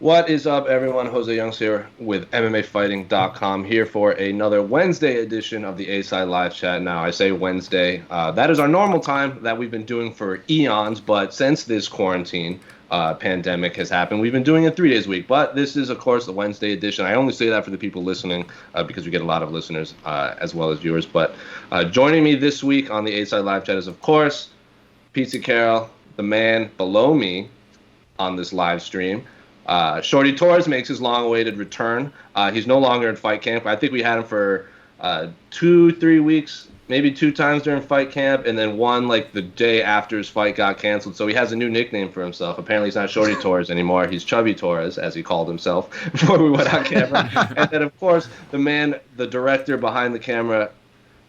What is up, everyone? Jose Youngs here with MMAfighting.com, here for another Wednesday edition of the A-Side Live Chat. Now, I say Wednesday. That is our normal time that we've been doing for eons, but since this quarantine pandemic has happened, we've been doing it 3 days a week. But this is, of course, the Wednesday edition. I only say that for the people listening because we get a lot of listeners as well as viewers. But joining me this week on the A-Side Live Chat is, of course, Pizza Carroll, the man below me on this live stream. Shorty Torres makes his long-awaited return. He's no longer in fight camp. I think we had him for 2-3 weeks, maybe 2 times during fight camp, and then one like the day after his fight got canceled. So he has a new nickname for himself. Apparently he's not Shorty Torres anymore. He's Chubby Torres, as he called himself before we went on camera. And then, of course, the man, the director behind the camera,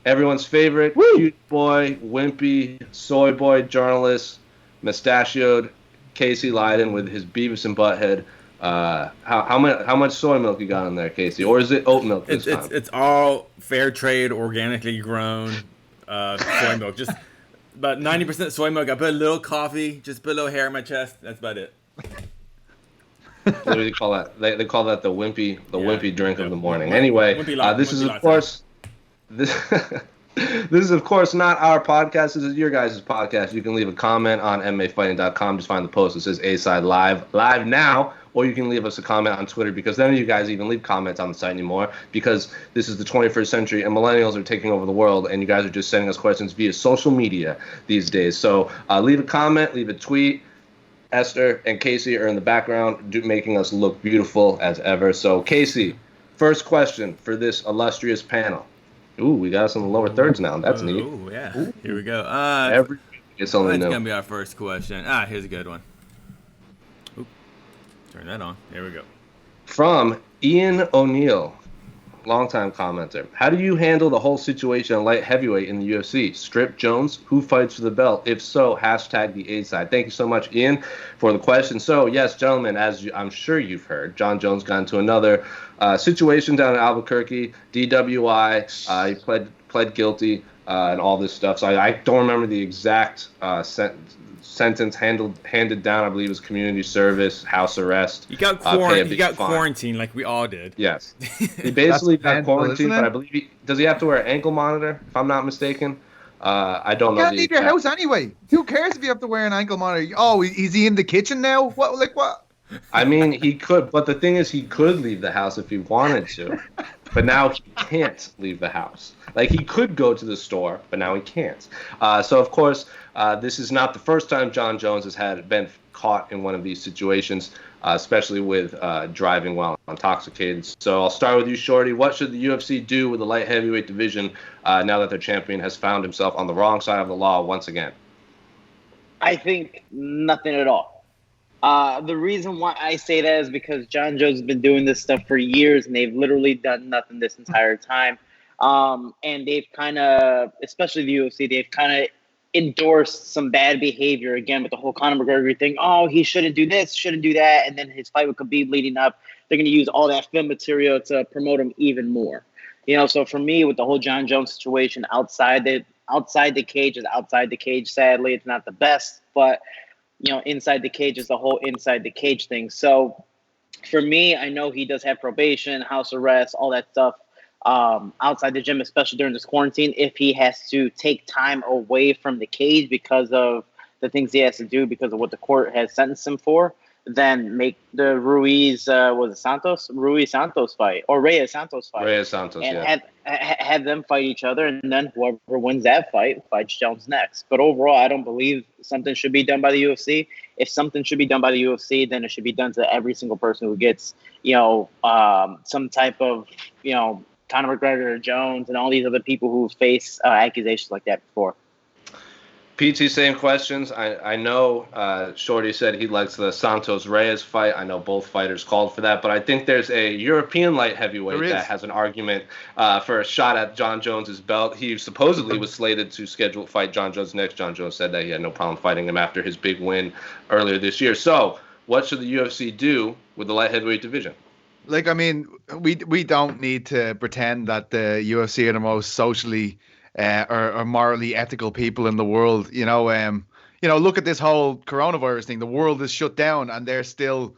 everyone's favorite, cute boy, wimpy, soy boy journalist, mustachioed, Casey Leiden with his Beavis and Butthead. How much soy milk you got in there, Casey? Or is it oat milk this time? It's all fair trade, organically grown soy milk. Just about 90% soy milk. I put a little coffee, just put a little hair in my chest. That's about it. What do you call that? They call that the wimpy drink of the morning. Anyway, this is of course This is, of course, not our podcast. This is your guys' podcast. You can leave a comment on MMAfighting.com. Just find the post that says A-Side Live now, or you can leave us a comment on Twitter, because none of you guys even leave comments on the site anymore, because this is the 21st century and millennials are taking over the world, and you guys are just sending us questions via social media these days. So leave a comment, leave a tweet. Esther and Casey are in the background making us look beautiful as ever. So, Casey, first question for this illustrious panel. Ooh, we got us in the lower thirds now. That's neat. Ooh, yeah. Ooh. Here we go. Every week it's something new. That's going to be our first question. Here's a good one. Oop. Turn that on. There we go. From Ian O'Neill, longtime commenter. How do you handle the whole situation in light heavyweight in the UFC? Strip Jones? Who fights for the belt? If so, hashtag the A-Side. Thank you so much, Ian, for the question. So, yes, gentlemen, as I'm sure you've heard, John Jones got into another situation down in Albuquerque, DWI. He pled guilty and all this stuff. So I don't remember the exact sentence handed down. I believe it was community service, house arrest. He got quarantined like we all did. Yes, he basically got quarantined. But I believe does he have to wear an ankle monitor? If I'm not mistaken. I don't know. You can't leave your house anyway. Who cares if you have to wear an ankle monitor? Oh, is he in the kitchen now? What? I mean, he could, but the thing is, he could leave the house if he wanted to, but now he can't leave the house. Like, he could go to the store, but now he can't. So, of course, this is not the first time John Jones has been caught in one of these situations, especially with driving while intoxicated. So I'll start with you, Shorty. What should the UFC do with the light heavyweight division now that their champion has found himself on the wrong side of the law once again? I think nothing at all. The reason why I say that is because John Jones has been doing this stuff for years, and they've literally done nothing this entire time. And they've kind of, especially the UFC, they've kind of endorsed some bad behavior, again, with the whole Conor McGregor thing. Oh, he shouldn't do this, shouldn't do that. And then his fight with Khabib leading up, they're going to use all that film material to promote him even more. So for me, with the whole John Jones situation, outside the cage is outside the cage. Sadly, it's not the best, but inside the cage is the whole inside the cage thing. So for me, I know he does have probation, house arrest, all that stuff outside the gym, especially during this quarantine. If he has to take time away from the cage because of the things he has to do, because of what the court has sentenced him for, then make the Reyes Santos fight, or Reyes Santos fight. Reyes Santos, and have them fight each other, and then whoever wins that fight fights Jones next. But overall, I don't believe something should be done by the UFC. If something should be done by the UFC, then it should be done to every single person who gets, some type of, Conor McGregor, Jones, and all these other people who face accusations like that before. PT, same questions. I know Shorty said he likes the Santos-Reyes fight. I know both fighters called for that, but I think there's a European light heavyweight that has an argument for a shot at John Jones's belt. He supposedly was slated to fight John Jones next. John Jones said that he had no problem fighting him after his big win earlier this year. So what should the UFC do with the light heavyweight division? Like, I mean, we don't need to pretend that the UFC are the most socially or morally ethical people in the world. Look at this whole coronavirus thing. The world is shut down, and they're still,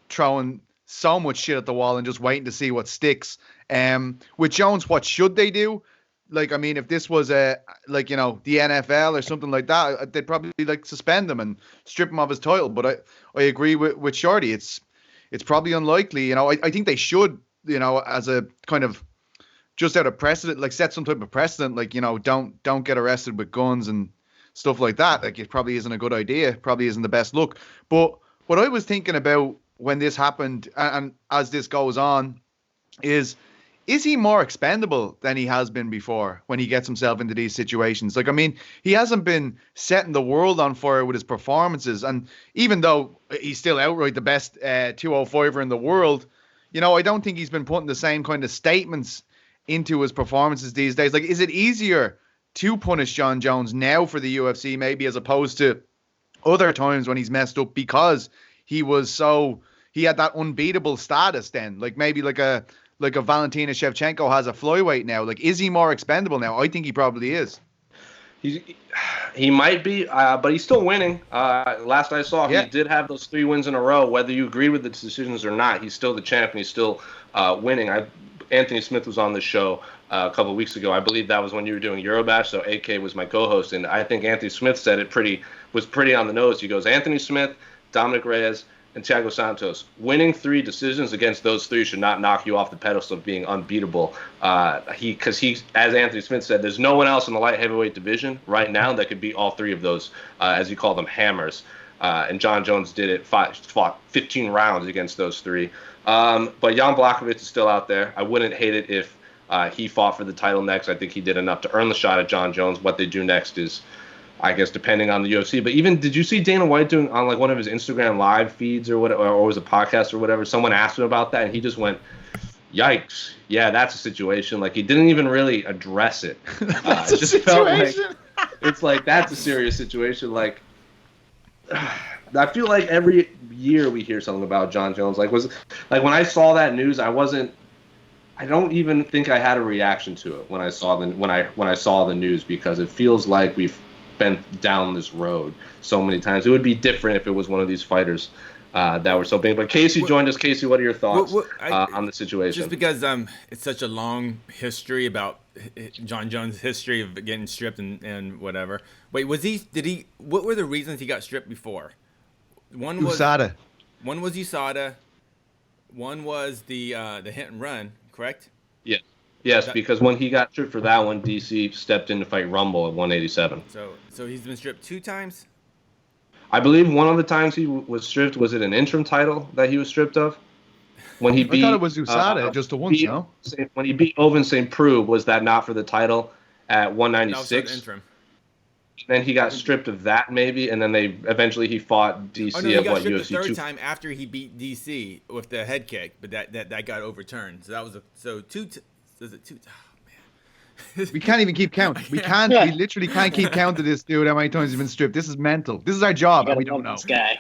throwing so much shit at the wall and just waiting to see what sticks. With Jones, what should they do? Like, I mean, if this was the NFL or something like that, they'd probably suspend him and strip him of his title. But I agree with Shorty. It's probably unlikely. I think they should, as a kind of just out of precedent, set some type of precedent, don't get arrested with guns and stuff like that. It probably isn't a good idea. Probably isn't the best look. But what I was thinking about when this happened, and as this goes on, is he more expendable than he has been before when he gets himself into these situations? He hasn't been setting the world on fire with his performances. And even though he's still outright the best 205er in the world, I don't think he's been putting the same kind of statements into his performances these days. Is it easier to punish Jon Jones now for the UFC maybe as opposed to other times when he's messed up because he had that unbeatable status then? Maybe like a Valentina Shevchenko has a flyweight now. Is he more expendable now? I think he probably is. He might be, but he's still winning. Last I saw, he did have those 3 wins in a row. Whether you agree with the decisions or not, he's still the champ and he's still winning. Anthony Smith was on the show a couple of weeks ago. I believe that was when you were doing Eurobash, so AK was my co-host, and I think Anthony Smith said it was pretty on the nose. He goes, Anthony Smith, Dominick Reyes, and Thiago Santos. Winning 3 decisions against those 3 should not knock you off the pedestal of being unbeatable. Because he, as Anthony Smith said, there's no one else in the light heavyweight division right now that could beat all 3 of those, as he called them, hammers. And Jon Jones did it, fought 15 rounds against those 3. But Jan Blachowicz is still out there. I wouldn't hate it if he fought for the title next. I think he did enough to earn the shot at Jon Jones. What they do next is, I guess, depending on the UFC. But even, did you see Dana White doing on one of his Instagram live feeds or whatever, or was a podcast or whatever? Someone asked him about that, and he just went, "Yikes! Yeah, that's a situation." He didn't even really address it. That's it just felt like that's a serious situation. I feel like every year we hear something about Jon Jones. When I saw that news, I don't even think I had a reaction to it when I saw the news, because it feels like we've been down this road so many times. It would be different if it was one of these fighters that were so big. But Casey joined us. Casey, what are your thoughts on the situation? Just because it's such a long history about Jon Jones' history of getting stripped and whatever. Wait, what were the reasons he got stripped before? One was USADA. One was USADA. One was the hit and run, correct? Yeah. Yes, because when he got stripped for that one, DC stepped in to fight Rumble at 187. So he's been stripped 2 times? I believe one of the times he was stripped, was it an interim title that he was stripped of? When he beat, I thought it was USADA just the once, no? When he beat Oven St. Preux, was that not for the title at 196? That was interim. Then he got stripped of that maybe, and then he fought DC he at got stripped UFC the third 2. time after he beat DC with the head kick, but that got overturned. So that was is it 2? Oh man, we can't even keep count. We literally can't keep count of this dude. How many times he's been stripped? This is mental. This is our job, and we don't know. This guy.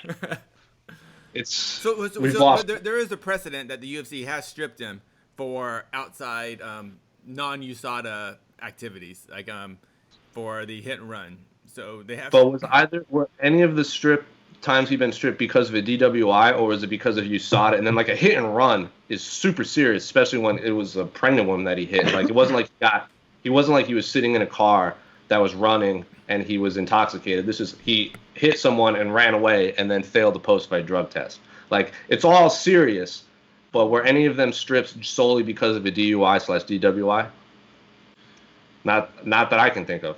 There is a precedent that the UFC has stripped him for outside non-USADA activities, for the hit and run. So they have. But were any of the strip times he'd been stripped because of a DWI, or was it because of USADA? And then a hit and run is super serious, especially when it was a pregnant woman that he hit. It wasn't like he was sitting in a car that was running and he was intoxicated. He hit someone and ran away and then failed the post-fight drug test. It's all serious, but were any of them stripped solely because of a DUI/DWI? Not that I can think of.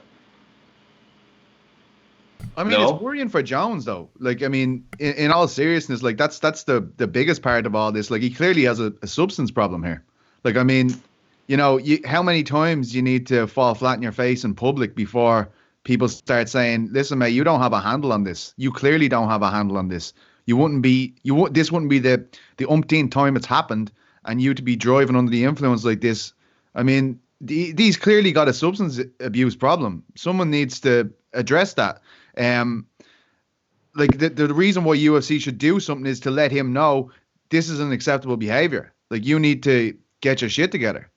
It's worrying for Jones, though. In all seriousness, that's the biggest part of all this. He clearly has a substance problem here. How many times you need to fall flat in your face in public before people start saying, "Listen, mate, you don't have a handle on this. You clearly don't have a handle on this. This wouldn't be the umpteenth time it's happened, and you to be driving under the influence like this." These clearly got a substance abuse problem. Someone needs to address that. The reason why UFC should do something is to let him know this is an acceptable behavior. You need to get your shit together.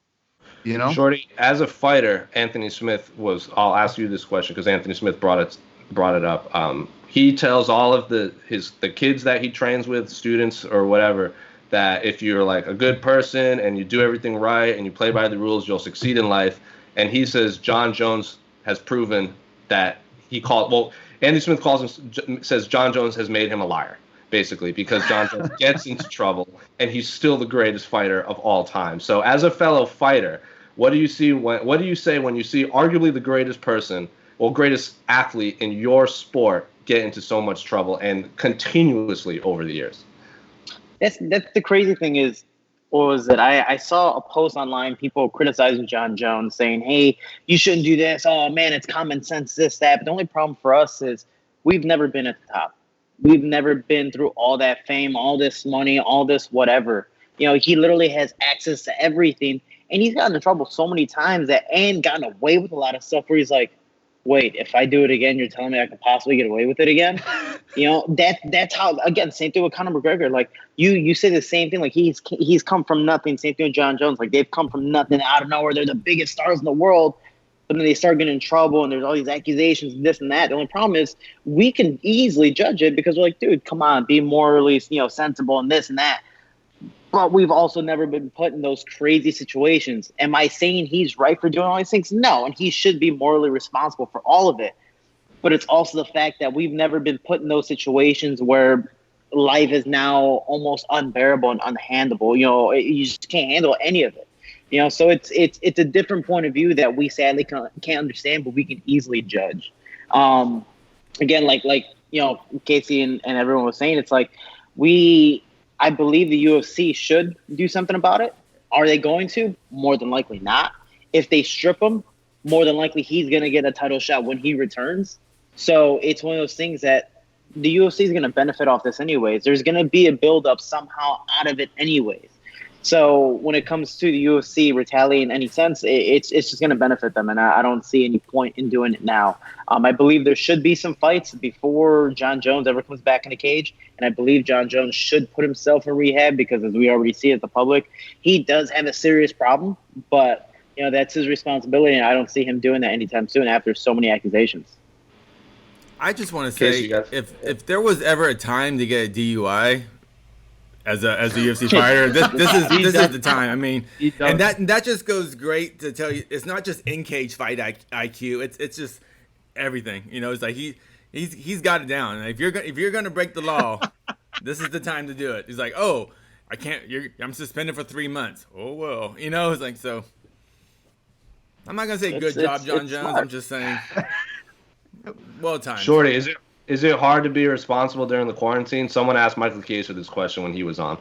Shorty, as a fighter, Anthony Smith was. I'll ask you this question because Anthony Smith brought it up. he tells all of the kids that he trains with, students or whatever, that if you're like a good person and you do everything right and you play by the rules, you'll succeed in life. And he says John Jones has proven that Andy Smith says John Jones has made him a liar, basically, because John Jones gets into trouble and he's still the greatest fighter of all time. So as a fellow fighter, what do you say when you see arguably the greatest greatest athlete in your sport get into so much trouble and continuously over the years? That's the crazy thing was that I saw a post online, people criticizing John Jones, saying, hey, you shouldn't do this. Oh, man, it's common sense, this, that. But the only problem for us is we've never been at the top. We've never been through all that fame, all this money, all this whatever. You know, he literally has access to everything. And he's gotten in trouble so many times and gotten away with a lot of stuff where he's like, wait, if I do it again, you're telling me I could possibly get away with it again? You know, that's how, again, same thing with Conor McGregor. Like, you say the same thing. Like, he's come from nothing. Same thing with John Jones. Like, they've come from nothing out of nowhere. They're the biggest stars in the world. But then they start getting in trouble, and there's all these accusations and this and that. The only problem is we can easily judge it because we're like, dude, come on, be morally, sensible and this and that. But we've also never been put in those crazy situations. Am I saying he's right for doing all these things? No, and he should be morally responsible for all of it. But it's also the fact that we've never been put in those situations where life is now almost unbearable and unhandleable. You know, you just can't handle any of it. You know, so it's a different point of view that we sadly can't understand, but we can easily judge. Again, like Casey and everyone was saying, it's like I believe the UFC should do something about it. Are they going to? More than likely not. If they strip him, more than likely he's going to get a title shot when he returns. So it's one of those things that the UFC is going to benefit off this anyways. There's going to be a buildup somehow out of it anyways. So when it comes to the UFC retaliating in any sense, it's just going to benefit them, and I don't see any point in doing it now. I believe there should be some fights before John Jones ever comes back in the cage, and I believe John Jones should put himself in rehab because, as we already see as the public, he does have a serious problem, but that's his responsibility, and I don't see him doing that anytime soon after so many accusations. I just want to say, if there was ever a time to get a DUI as a UFC fighter, this is the time. I mean, and that just goes great to tell you, it's not just in cage fight IQ. It's just everything. It's like he's got it down. And if you're gonna break the law, this is the time to do it. He's like, oh, I can't. I'm suspended for 3 months. Oh well, it's like so. I'm not gonna say good job, John Jones. Smart. I'm just saying, well timed. Shorty, is it hard to be responsible during the quarantine? Someone asked Michael Chiesa this question when he was on.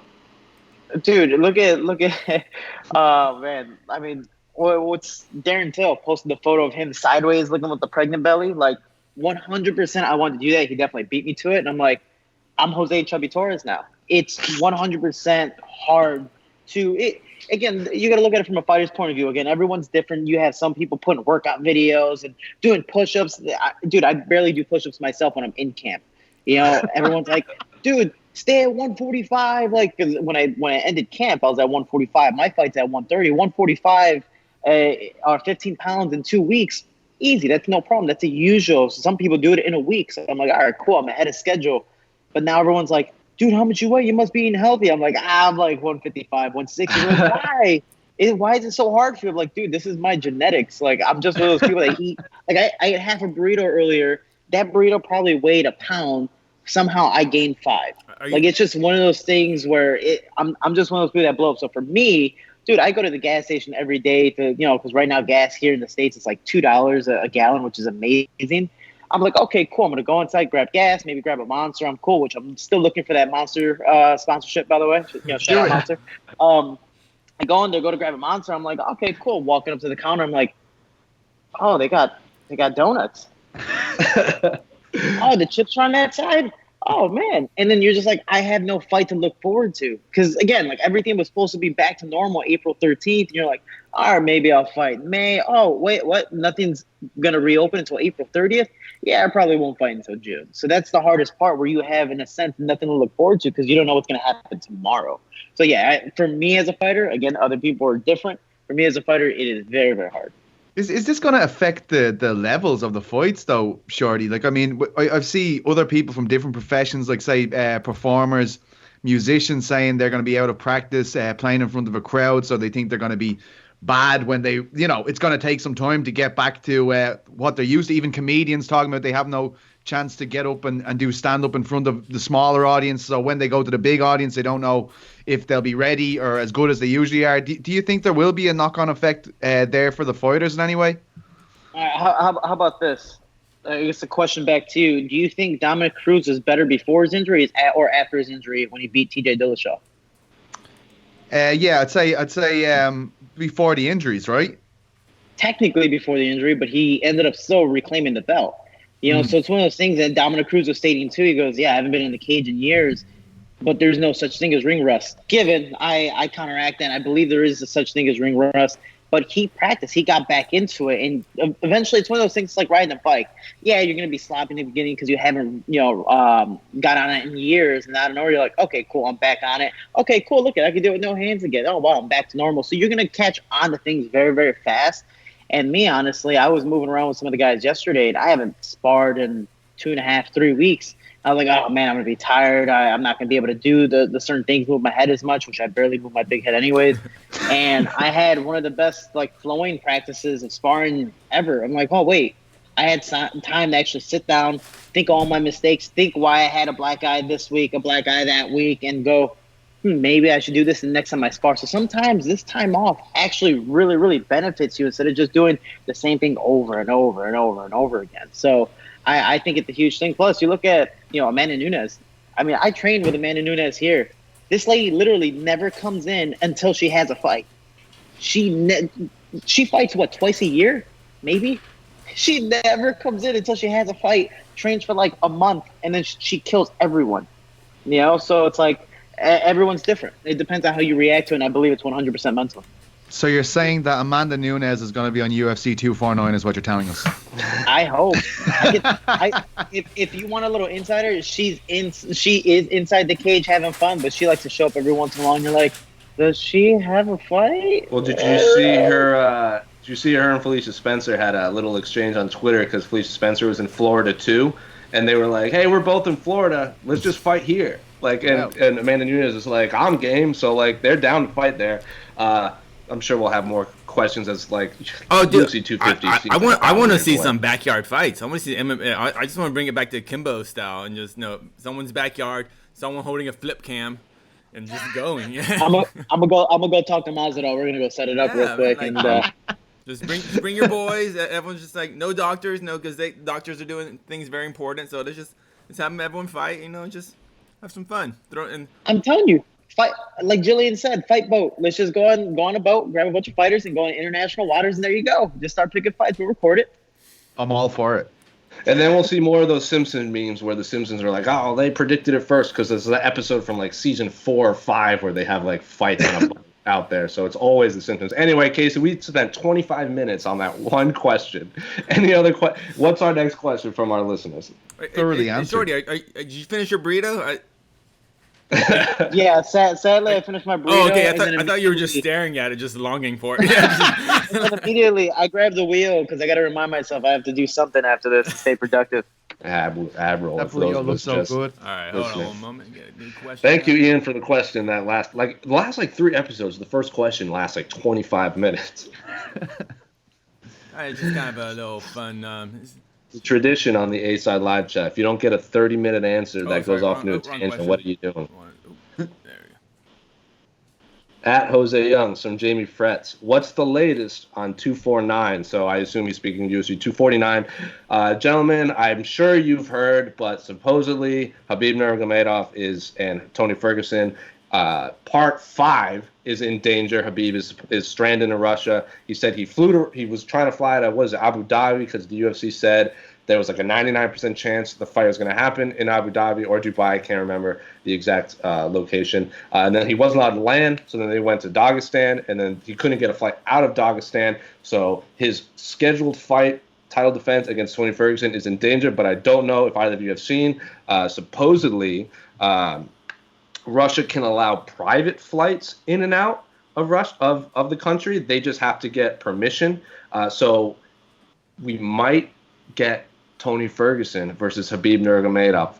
Dude, look at oh man. I mean, what's Darren Till posted the photo of him sideways looking with the pregnant belly? Like 100% I wanted to do that. He definitely beat me to it. And I'm like, I'm Jose Chubby Torres now. It's 100% hard to again, you got to look at it from a fighter's point of view. Again, everyone's different. You have some people putting workout videos and doing push-ups. Dude, I barely do push-ups myself when I'm in camp. Everyone's like, dude, stay at 145. Like, 'cause when I ended camp, I was at 145. My fight's at 130. 145 or 15 pounds in 2 weeks. Easy. That's no problem. That's a usual. Some people do it in a week. So I'm like, all right, cool. I'm ahead of schedule. But now everyone's like, dude, how much you weigh? You must be eating healthy. I'm like, I'm like 155, 160. Like, why? Why is it so hard for you? I'm like, dude, this is my genetics. Like, I'm just one of those people that eat. Like, I ate half a burrito earlier. That burrito probably weighed a pound. Somehow I gained 5. Like, it's just one of those things where I'm just one of those people that blow up. So for me, dude, I go to the gas station every day to, because right now gas here in the States is like $2 a gallon, which is amazing. I'm like, okay, cool. I'm going to go inside, grab gas, maybe grab a Monster. I'm cool, which I'm still looking for that Monster sponsorship, by the way. Shout out Monster. I go in there, go to grab a Monster. I'm like, okay, cool. Walking up to the counter, I'm like, oh, they got donuts. Oh, the chips are on that side? Oh, man. And then you're just like, I have no fight to look forward to. Because, again, like everything was supposed to be back to normal April 13th. And you're like, all right, maybe I'll fight May. Oh, wait, what? Nothing's going to reopen until April 30th? Yeah, I probably won't fight until June. So that's the hardest part where you have, in a sense, nothing to look forward to because you don't know what's going to happen tomorrow. So, yeah, for me as a fighter, again, other people are different. For me as a fighter, it is very, very hard. Is this going to affect the levels of the fights, though, Shorty? Like, I mean, I've seen other people from different professions, like, say, performers, musicians, saying they're going to be out of practice playing in front of a crowd, so they think they're going to be bad when they, it's going to take some time to get back to what they're used to. Even comedians talking about they have no chance to get up and do stand-up in front of the smaller audience, so when they go to the big audience, they don't know if they'll be ready or as good as they usually are. Do you think there will be a knock-on effect there for the fighters in any way? How about this? I guess the question back to you. Do you think Dominick Cruz is better before his injury or after his injury when he beat TJ Dillashaw? Yeah, I'd say before the injuries, right? Technically before the injury, but he ended up still reclaiming the belt. So it's one of those things that Dominick Cruz was stating too. He goes, I haven't been in the cage in years, but there's no such thing as ring rust. Given, I counteract that. I believe there is a such thing as ring rust, but he practiced. He got back into it, and eventually it's one of those things like riding a bike. Yeah, you're going to be sloppy in the beginning because you haven't, got on it in years, and out of nowhere you're like, okay, cool, I'm back on it. Okay, cool, look at it, I can do it with no hands again. Oh, wow, I'm back to normal. So you're going to catch on to things very, very fast. And me, honestly, I was moving around with some of the guys yesterday, and I haven't sparred in 2.5, 3 weeks. I was like, oh, man, I'm going to be tired. I'm not going to be able to do the certain things, move my head as much, which I barely move my big head anyways. And I had one of the best, flowing practices of sparring ever. I'm like, oh, wait. I had time to actually sit down, think all my mistakes, think why I had a black eye this week, a black eye that week, and go, maybe I should do this the next time I spar. So sometimes this time off actually really, really benefits you instead of just doing the same thing over and over and over and over again. So I think it's a huge thing. Plus, you look at, Amanda Nunes. I mean, I trained with Amanda Nunes here. This lady literally never comes in until she has a fight. She fights, twice a year? Maybe? She never comes in until she has a fight, trains for a month, and then she kills everyone. So it's like, everyone's different. It depends on how you react to it, and I believe it's 100% mental. So you're saying that Amanda Nunes is going to be on UFC 249 is what you're telling us? I hope. If you want a little insider, she is inside the cage having fun, but she likes to show up every once in a while, and you're like, does she have a fight? Well, did you see her? Did you see her and Felicia Spencer had a little exchange on Twitter because Felicia Spencer was in Florida too, and they were like, "Hey, we're both in Florida. Let's just fight here." And Amanda Nunes is like, "I'm game," so they're down to fight there. I'm sure we'll have more questions as UFC 250. I want to see some backyard fights. I want to see MMA. I just want to bring it back to Kimbo style and just someone's backyard, someone holding a flip cam, and just going. Yeah. I'm gonna go talk to Masvidal. We're gonna go set it up real quick just bring your boys. Everyone's just no doctors, because doctors are doing things very important. So let's have everyone fight. Just have some fun. I'm telling you. Fight, like Jillian said, fight boat. Let's just go on a boat, grab a bunch of fighters, and go on international waters, and there you go. Just start picking fights. We'll record it. I'm all for it. And then we'll see more of those Simpson memes where the Simpsons are like, oh, they predicted it first, because there's an episode from season 4 or 5 where they have fights on a boat out there. So it's always the Simpsons. Anyway, Casey, we spent 25 minutes on that one question. Any other what's our next question from our listeners? Thoroughly answered. Shorty, did you finish your burrito? Yeah, sadly I finished my burrito. Oh, okay. I thought you were just staring at it, just longing for it. Yeah. And then immediately I grabbed the wheel because I got to remind myself I have to do something after this to stay productive. Ab roll. That burrito looks so good. All right, hold on one moment. Get a new question. Thank you, Ian, for the question. That last 3 episodes, the first question lasts 25 minutes. All right, it's just kind of a little fun. Tradition on the A-Side live chat. If you don't get a 30-minute answer that goes off into a tangent, what are you doing? There we go. At Jose Young, some Jamie Fretz. What's the latest on 249? So I assume he's speaking UFC 249. Gentlemen, I'm sure you've heard, but supposedly Khabib Nurmagomedov and Tony Ferguson, part 5 is in danger. Khabib is stranded in Russia. He said he was trying to fly to Abu Dhabi because the UFC said there was a 99% chance the fight was going to happen in Abu Dhabi or Dubai. I can't remember the exact location. And then he wasn't allowed to land, so then they went to Dagestan, and then he couldn't get a flight out of Dagestan. So his scheduled fight, title defense against Tony Ferguson, is in danger, but I don't know if either of you have seen. Supposedly, Russia can allow private flights in and out, of the country. They just have to get permission. So we might get Tony Ferguson versus Khabib Nurmagomedov.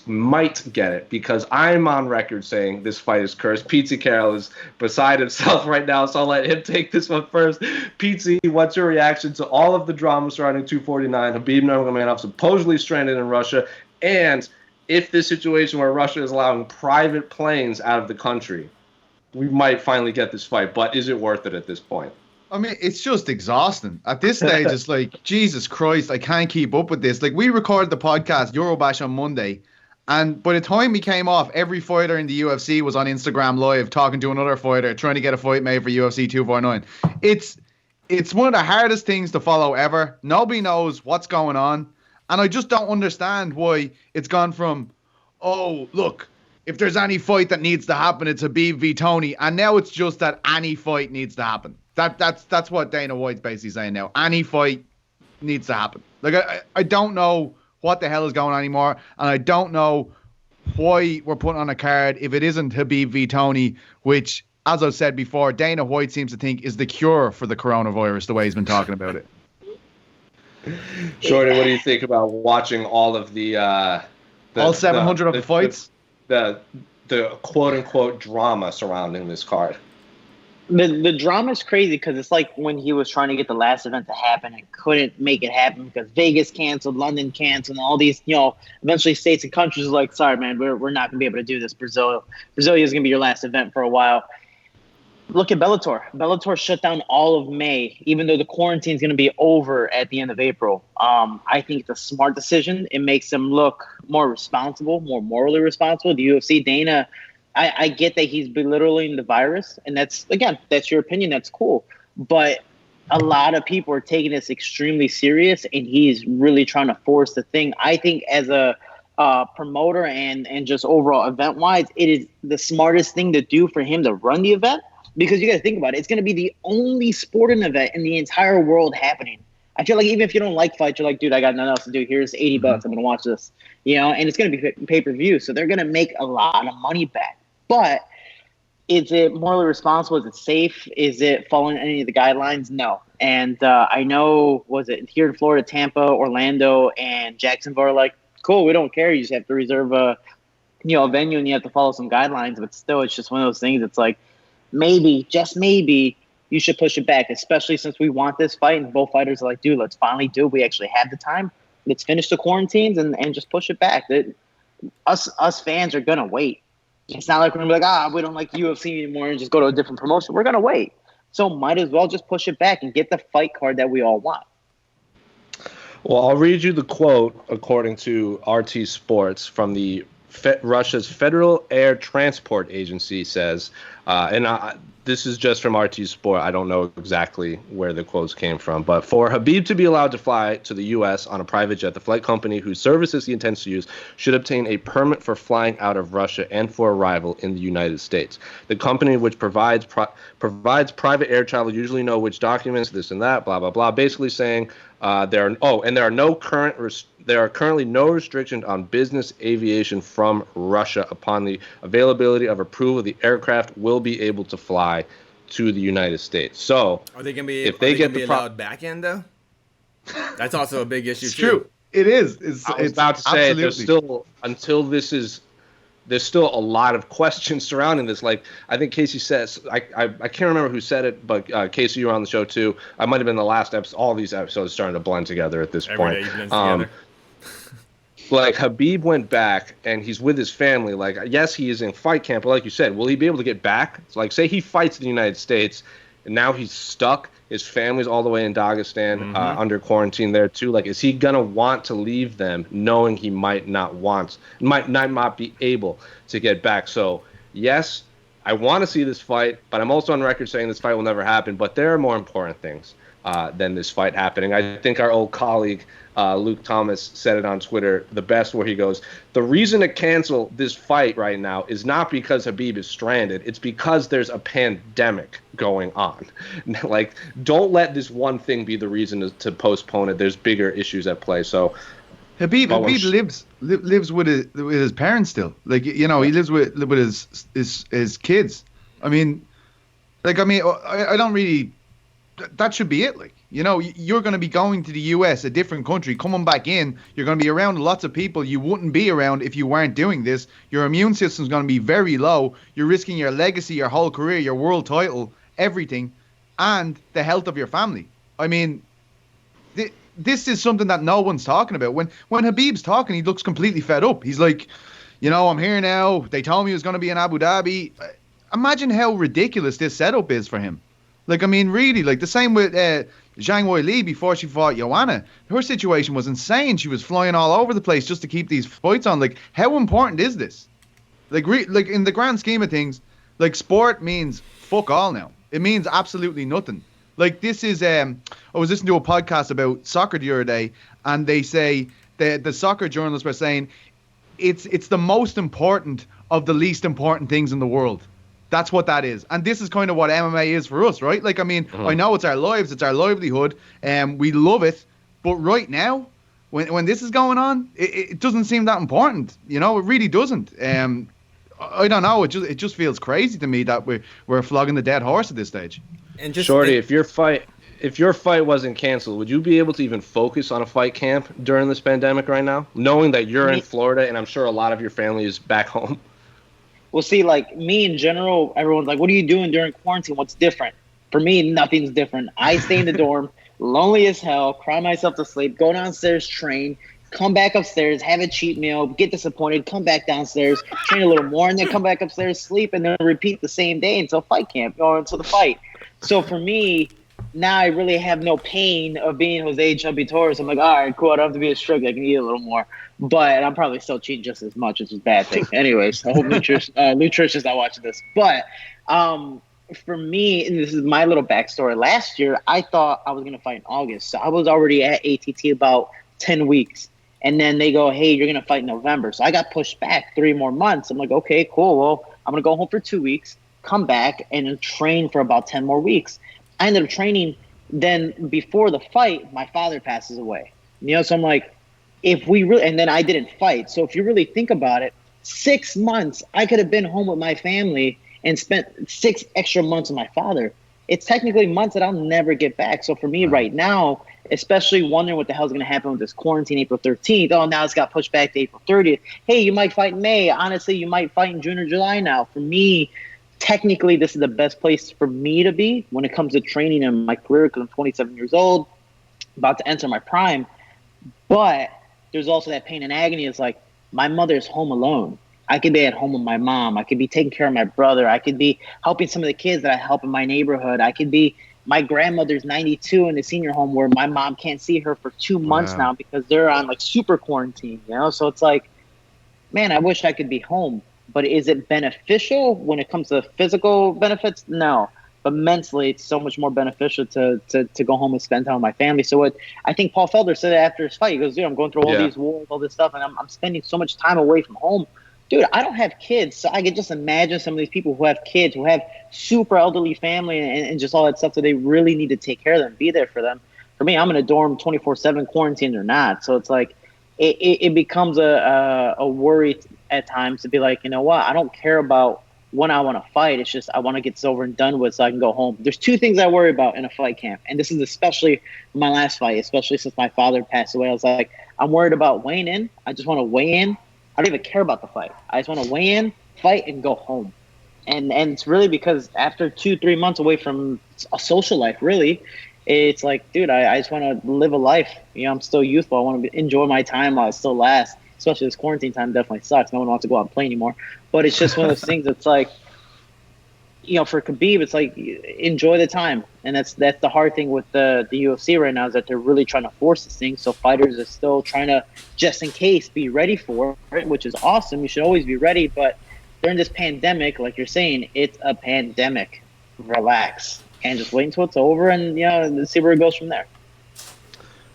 Might get it, because I'm on record saying this fight is cursed. Pizzi Carroll is beside himself right now, so I'll let him take this one first. Pizzi, what's your reaction to all of the drama surrounding 249? Khabib Nurmagomedov supposedly stranded in Russia, and if this situation where Russia is allowing private planes out of the country, we might finally get this fight. But is it worth it at this point? I mean, it's just exhausting. At this stage, it's like, Jesus Christ, I can't keep up with this. Like, we recorded the podcast, Eurobash, on Monday, and by the time we came off, every fighter in the UFC was on Instagram Live talking to another fighter, trying to get a fight made for UFC 249. It's one of the hardest things to follow ever. Nobody knows what's going on, and I just don't understand why it's gone from, oh, look, if there's any fight that needs to happen, it's Khabib v. Tony, and now it's just that any fight needs to happen. That's what Dana White's basically saying now. Any fight needs to happen. Like, I don't know what the hell is going on anymore, and I don't know why we're putting on a card if it isn't Khabib v. Tony, which, as I've said before, Dana White seems to think is the cure for the coronavirus, the way he's been talking about it. Shorty, what do you think about watching all of the all 700 of the fights? The quote-unquote drama surrounding this card. The drama is crazy because it's like when he was trying to get the last event to happen and couldn't make it happen because Vegas canceled, London canceled, and all these, eventually states and countries are like, sorry, man, we're not going to be able to do this. Brasilia is going to be your last event for a while. Look at Bellator. Bellator shut down all of May, even though the quarantine is going to be over at the end of April. I think it's a smart decision. It makes them look more responsible, more morally responsible. The UFC, Dana, I get that he's belittling the virus, and that's your opinion. That's cool. But a lot of people are taking this extremely serious, and he's really trying to force the thing. I think as a promoter and just overall event-wise, it is the smartest thing to do for him to run the event, because you got to think about it. It's going to be the only sporting event in the entire world happening. I feel like even if you don't like fights, you're like, dude, I got nothing else to do. Here's $80. I'm going to watch this, and it's going to be pay-per-view. So they're going to make a lot of money back. But is it morally responsible? Is it safe? Is it following any of the guidelines? No. And I know, was it here in Florida, Tampa, Orlando, and Jacksonville are like, cool, we don't care. You just have to reserve a venue and you have to follow some guidelines. But still, it's just one of those things. It's like, maybe, just maybe, you should push it back, especially since we want this fight. And both fighters are like, dude, let's finally do it. We actually have the time. Let's finish the quarantines and just push it back. Us fans are going to wait. It's not like we're going to be like, we don't like UFC anymore and just go to a different promotion. We're going to wait. So might as well just push it back and get the fight card that we all want. Well, I'll read you the quote according to RT Sports from the Russia's Federal Air Transport Agency says, this is just from RT Sport. I don't know exactly where the quotes came from. But for Khabib to be allowed to fly to the U.S. on a private jet, the flight company whose services he intends to use should obtain a permit for flying out of Russia and for arrival in the United States. The company which provides private air travel usually know which documents, this and that, blah, blah, blah. Basically saying there are currently no restrictions on business aviation from Russia. Upon the availability of approval, the aircraft will be able to fly to the United States. So, are they going to be allowed back in though? That's also a big issue. It's true. It is. I was about to say there's still a lot of questions surrounding this. Like, I think Casey says, I can't remember who said it, but Casey, you were on the show too. I might have been the last episode. All these episodes starting to blend together at this point. Like, Khabib went back and he's with his family. Like, yes, he is in fight camp, but like you said, will he be able to get back? So, like, say he fights in the United States and now he's stuck. His family's all the way in Dagestan, under quarantine there too. Like, is he gonna want to leave them, knowing he might not be able to get back? So, yes, I want to see this fight, but I'm also on record saying this fight will never happen. But there are more important things than this fight happening. I think our old colleague Luke Thomas said it on Twitter the best, where he goes, the reason to cancel this fight right now is not because Khabib is stranded. It's because there's a pandemic going on. Like, don't let this one thing be the reason to postpone it. There's bigger issues at play. So Khabib lives with his parents still. Like, he lives with his kids. I mean, Like, I mean, I don't really. That should be it. Like, you know, you're going to be going to the US, a different country, coming back in. You're going to be around lots of people you wouldn't be around if you weren't doing this. Your immune system's going to be very low. You're risking your legacy, your whole career, your world title, everything, and the health of your family. I mean, this is something that no one's talking about. When Khabib's talking, he looks completely fed up. He's like, you know, I'm here now. They told me it was going to be in Abu Dhabi. Imagine how ridiculous this setup is for him. Like, I mean, really, like the same with Zhang Weili before she fought Joanna. Her situation was insane. She was flying all over the place just to keep these fights on. Like, how important is this? Like, like in the grand scheme of things, like sport means fuck all now. It means absolutely nothing. Like, this is, I was listening to a podcast about soccer the other day, and they say, the soccer journalists were saying, it's the most important of the least important things in the world. That's what that is. And this is kind of what MMA is for us, right? Like, I mean, I know it's our lives, it's our livelihood, and we love it. But right now, when this is going on, it doesn't seem that important. You know, it really doesn't. I don't know. It just feels crazy to me that we're flogging the dead horse at this stage. And just Shorty, if your fight wasn't canceled, would you be able to even focus on a fight camp during this pandemic right now, knowing that you're in Florida and I'm sure a lot of your family is back home? Well, see, like me in general, everyone's like, what are you doing during quarantine? What's different? For me, nothing's different. I stay in the dorm, lonely as hell, cry myself to sleep, go downstairs, train, come back upstairs, have a cheat meal, get disappointed, come back downstairs, train a little more, and then come back upstairs, sleep, and then repeat the same day until fight camp or until the fight. So for me, now I really have no pain of being Jose Chubby Torres. I'm like, all right, cool. I don't have to be a stroke. I can eat a little more. But I'm probably still cheating just as much, which is a bad thing. Anyways, I hope Nutritious not watching this. But for me, and this is my little backstory. Last year, I thought I was going to fight in August. So I was already at ATT about 10 weeks. And then they go, hey, you're going to fight in November. So I got pushed back 3 more months. I'm like, okay, cool. Well, I'm going to go home for 2 weeks, come back, and train for about 10 more weeks. I ended up training. Then before the fight, my father passes away. You know, so I'm like, if we really, and then I didn't fight. So if you really think about it, 6 months, I could have been home with my family and spent 6 extra months with my father. It's technically months that I'll never get back. So for me right now, especially wondering what the hell's going to happen with this quarantine April 13th. Oh, now it's got pushed back to April 30th. Hey, you might fight in May. Honestly, you might fight in June or July now. For me, technically, this is the best place for me to be when it comes to training in my career because I'm 27 years old, about to enter my prime. But there's also that pain and agony. It's like my mother's home alone. I could be at home with my mom. I could be taking care of my brother. I could be helping some of the kids that I help in my neighborhood. I could be my grandmother's 92 in the senior home where my mom can't see her for 2 months now because they're on like super quarantine, you know? So it's like, man, I wish I could be home. But is it beneficial when it comes to physical benefits? No. But mentally, it's so much more beneficial to go home and spend time with my family. So what I think Paul Felder said after his fight, he goes, dude, I'm going through all these wars, all this stuff, and I'm spending so much time away from home. Dude, I don't have kids, so I could just imagine some of these people who have kids, who have super elderly family and just all that stuff, so they really need to take care of them, be there for them. For me, I'm in a dorm 24/7, quarantined or not. So it's like it becomes a worry at times to be like, you know what, I don't care about when I want to fight. It's just I want to get this over and done with so I can go home. There's 2 things I worry about in a fight camp, and this is especially my last fight, especially since my father passed away. I was like, I'm worried about weighing in. I just want to weigh in. I don't even care about the fight. I just want to weigh in, fight, and go home. And it's really because after 2-3 months away from a social life, really, it's like, dude, I just want to live a life. You know, I'm still youthful. I want to enjoy my time while it still lasts. Especially this quarantine time definitely sucks. No one wants to go out and play anymore. But it's just one of those things that's like, you know, for Khabib, it's like enjoy the time. And that's the hard thing with the UFC right now is that they're really trying to force this thing. So fighters are still trying to, just in case, be ready for it, which is awesome. You should always be ready. But during this pandemic, like you're saying, it's a pandemic. Relax. And just wait until it's over and, you know, see where it goes from there.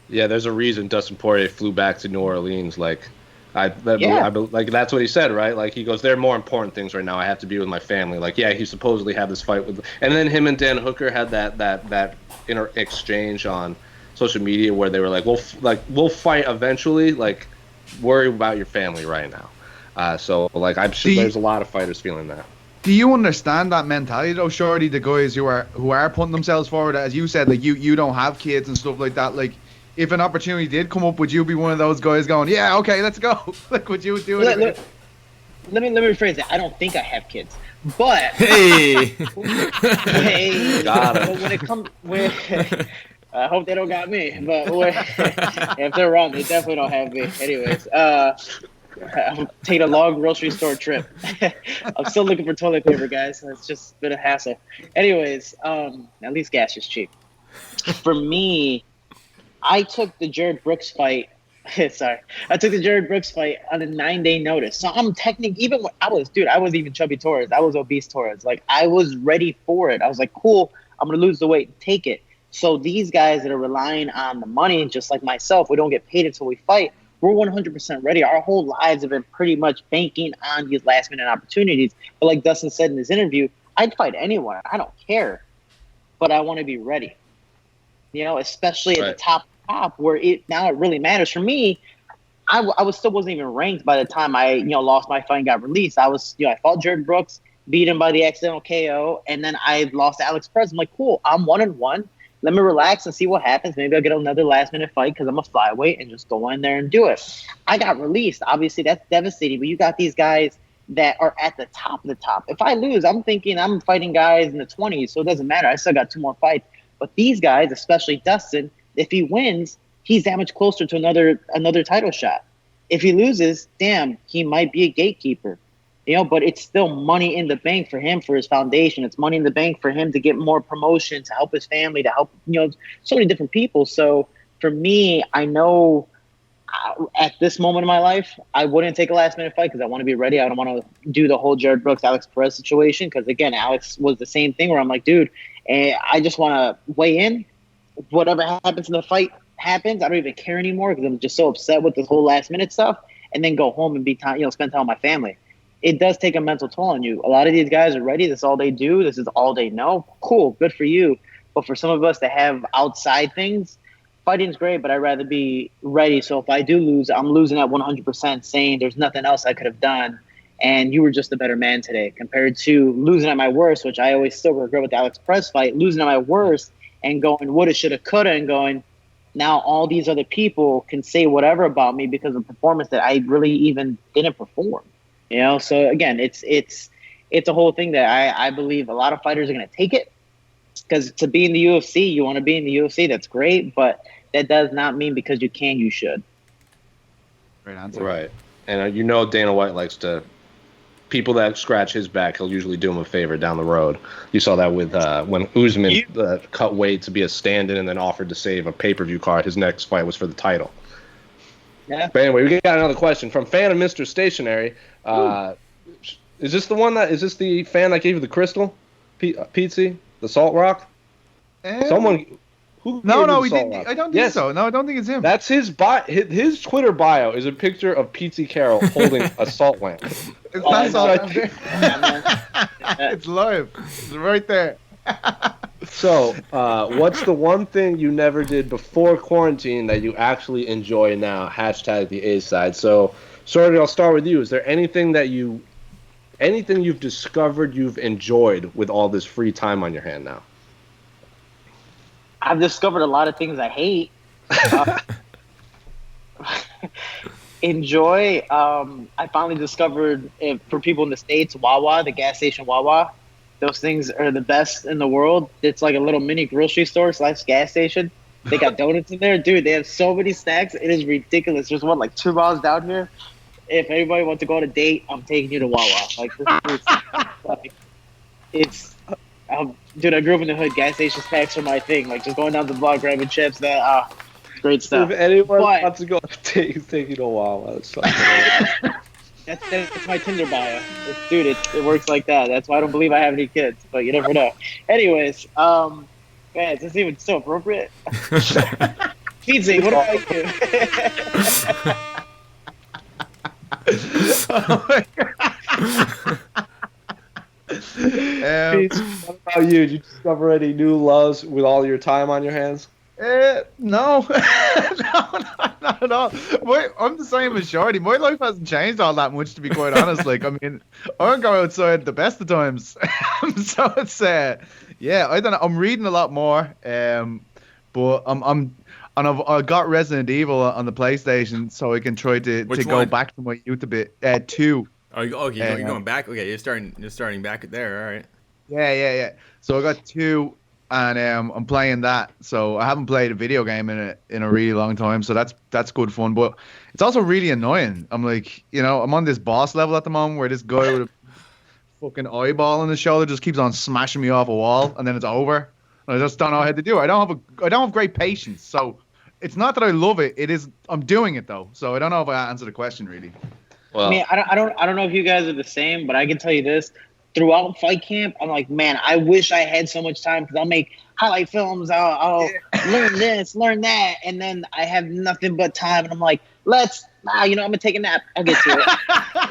Yeah, there's a reason Dustin Poirier flew back to New Orleans. Like, like that's what he said, right? Like he goes, there are more important things right now. I have to be with my family. Like, yeah, he supposedly had this fight with, and then him and Dan Hooker had that inner exchange on social media where they were like, we'll fight eventually. Like, worry about your family right now. So like I'm sure there's a lot of fighters feeling that. Do you understand that mentality though, Shorty? The guys who are putting themselves forward, as you said, like you don't have kids and stuff like that. Like, if an opportunity did come up, would you be one of those guys going, "Yeah, okay, let's go"? Like, would you do it? Let me rephrase it. I don't think I have kids, but hey, got it. But when it comes, I hope they don't got me. But if they're wrong, they definitely don't have me. Anyways, I'm taking a long grocery store trip. I'm still looking for toilet paper, guys. It's just been a hassle. Anyways, at least gas is cheap. For me, I took the Jared Brooks fight. Sorry, I took the Jared Brooks fight on a 9-day notice. So I'm technically, even when I wasn't even chubby Torres. I was obese Torres. Like, I was ready for it. I was like, cool, I'm gonna lose the weight, take it. So these guys that are relying on the money, just like myself, we don't get paid until we fight. We're 100% ready. Our whole lives have been pretty much banking on these last-minute opportunities. But like Dustin said in his interview, I'd fight anyone. I don't care. But I want to be ready. You know, especially at the top where it really matters. For me, I wasn't even ranked by the time I lost my fight and got released. I fought Jared Brooks, beat him by the accidental KO, and then I lost to Alex Perez. I'm like, cool, I'm 1-1. Let me relax and see what happens. Maybe I'll get another last-minute fight because I'm a flyweight and just go in there and do it. I got released. Obviously, that's devastating. But you got these guys that are at the top of the top. If I lose, I'm thinking I'm fighting guys in the 20s, so it doesn't matter. I still got 2 more fights. But these guys, especially Dustin, if he wins, he's that much closer to another title shot. If he loses, damn, he might be a gatekeeper. But it's still money in the bank for him, for his foundation. It's money in the bank for him to get more promotion, to help his family, to help, so many different people. So for me, I know at this moment in my life, I wouldn't take a last-minute fight because I want to be ready. I don't want to do the whole Jared Brooks, Alex Perez situation because, again, Alex was the same thing where I'm like, dude, I just want to weigh in. Whatever happens in the fight happens. I don't even care anymore because I'm just so upset with this whole last-minute stuff and then go home and spend time with my family. It does take a mental toll on you. A lot of these guys are ready. This is all they do. This is all they know. Cool. Good for you. But for some of us that have outside things, fighting's great, but I'd rather be ready. So if I do lose, I'm losing at 100%, saying there's nothing else I could have done. And you were just a better man today compared to losing at my worst, which I always still regret with the Alex Perez fight, losing at my worst and going woulda, shoulda, coulda, and going, now all these other people can say whatever about me because of performance that I really even didn't perform. So again, it's a whole thing that I believe a lot of fighters are going to take it because to be in the UFC, you want to be in the UFC. That's great, but that does not mean because you can, you should. Great answer. Right, and Dana White likes to people that scratch his back. He'll usually do him a favor down the road. You saw that with when Usman cut weight to be a stand-in and then offered to save a pay-per-view card. His next fight was for the title. Yeah. But anyway, we got another question from fan of Mr. Stationary. Is this the fan that gave you the crystal, Pizzi, the Salt Rock? Someone who? No, he didn't. I don't think so. No, I don't think it's him. That's his his Twitter bio is a picture of Pizzi Carroll holding a salt lamp. It's not salt lamp. It's live. It's right there. So, what's the one thing you never did before quarantine that you actually enjoy now? Hashtag the A side. So, Sorry, I'll start with you. Is there anything you've discovered you've enjoyed with all this free time on your hand now? I've discovered a lot of things I hate. Enjoy. I finally discovered, for people in the States, Wawa, the gas station Wawa. Those things are the best in the world. It's like a little mini grocery store / gas station. They got donuts in there. Dude, they have so many snacks. It is ridiculous. There's one like 2 miles down here. If anybody wants to go on a date, I'm taking you to Wawa. Dude, I grew up in the hood. Gas station snacks are my thing. Like, just going down the block, grabbing chips. Great stuff. If anyone wants to go on a date, he's taking you to Wawa. That's my Tinder bio. It works like that. That's why I don't believe I have any kids, but you never know. Anyways, man, is this even so appropriate? Pizzi, what about you? Oh my God. Pete, what about you? Did you discover any new loves with all your time on your hands? No. No, not at all. I'm the same as Shorty. My life hasn't changed all that much, to be quite honest. Like, I mean, I don't go outside the best of times. So it's, yeah, I don't know. I'm reading a lot more, but and I've got Resident Evil on the PlayStation, so I can try to go back to my youth a bit. 2. Oh, you're going back? Okay, you're starting back there, all right. Yeah. So I got 2. And I'm playing that, so I haven't played a video game in a really long time, so that's good fun. But it's also really annoying. I'm like, I'm on this boss level at the moment where this guy with a fucking eyeball on his shoulder just keeps on smashing me off a wall, and then it's over. And I just don't know how to do it. I don't have great patience, so it's not that I love it. It is I'm doing it though, so I don't know if I answered the question really. Well, I mean, I don't know if you guys are the same, but I can tell you this. Throughout fight camp, I'm like, man, I wish I had so much time because I'll make highlight films. I'll learn this, learn that, and then I have nothing but time. And I'm like, I'm gonna take a nap. I'll get to it.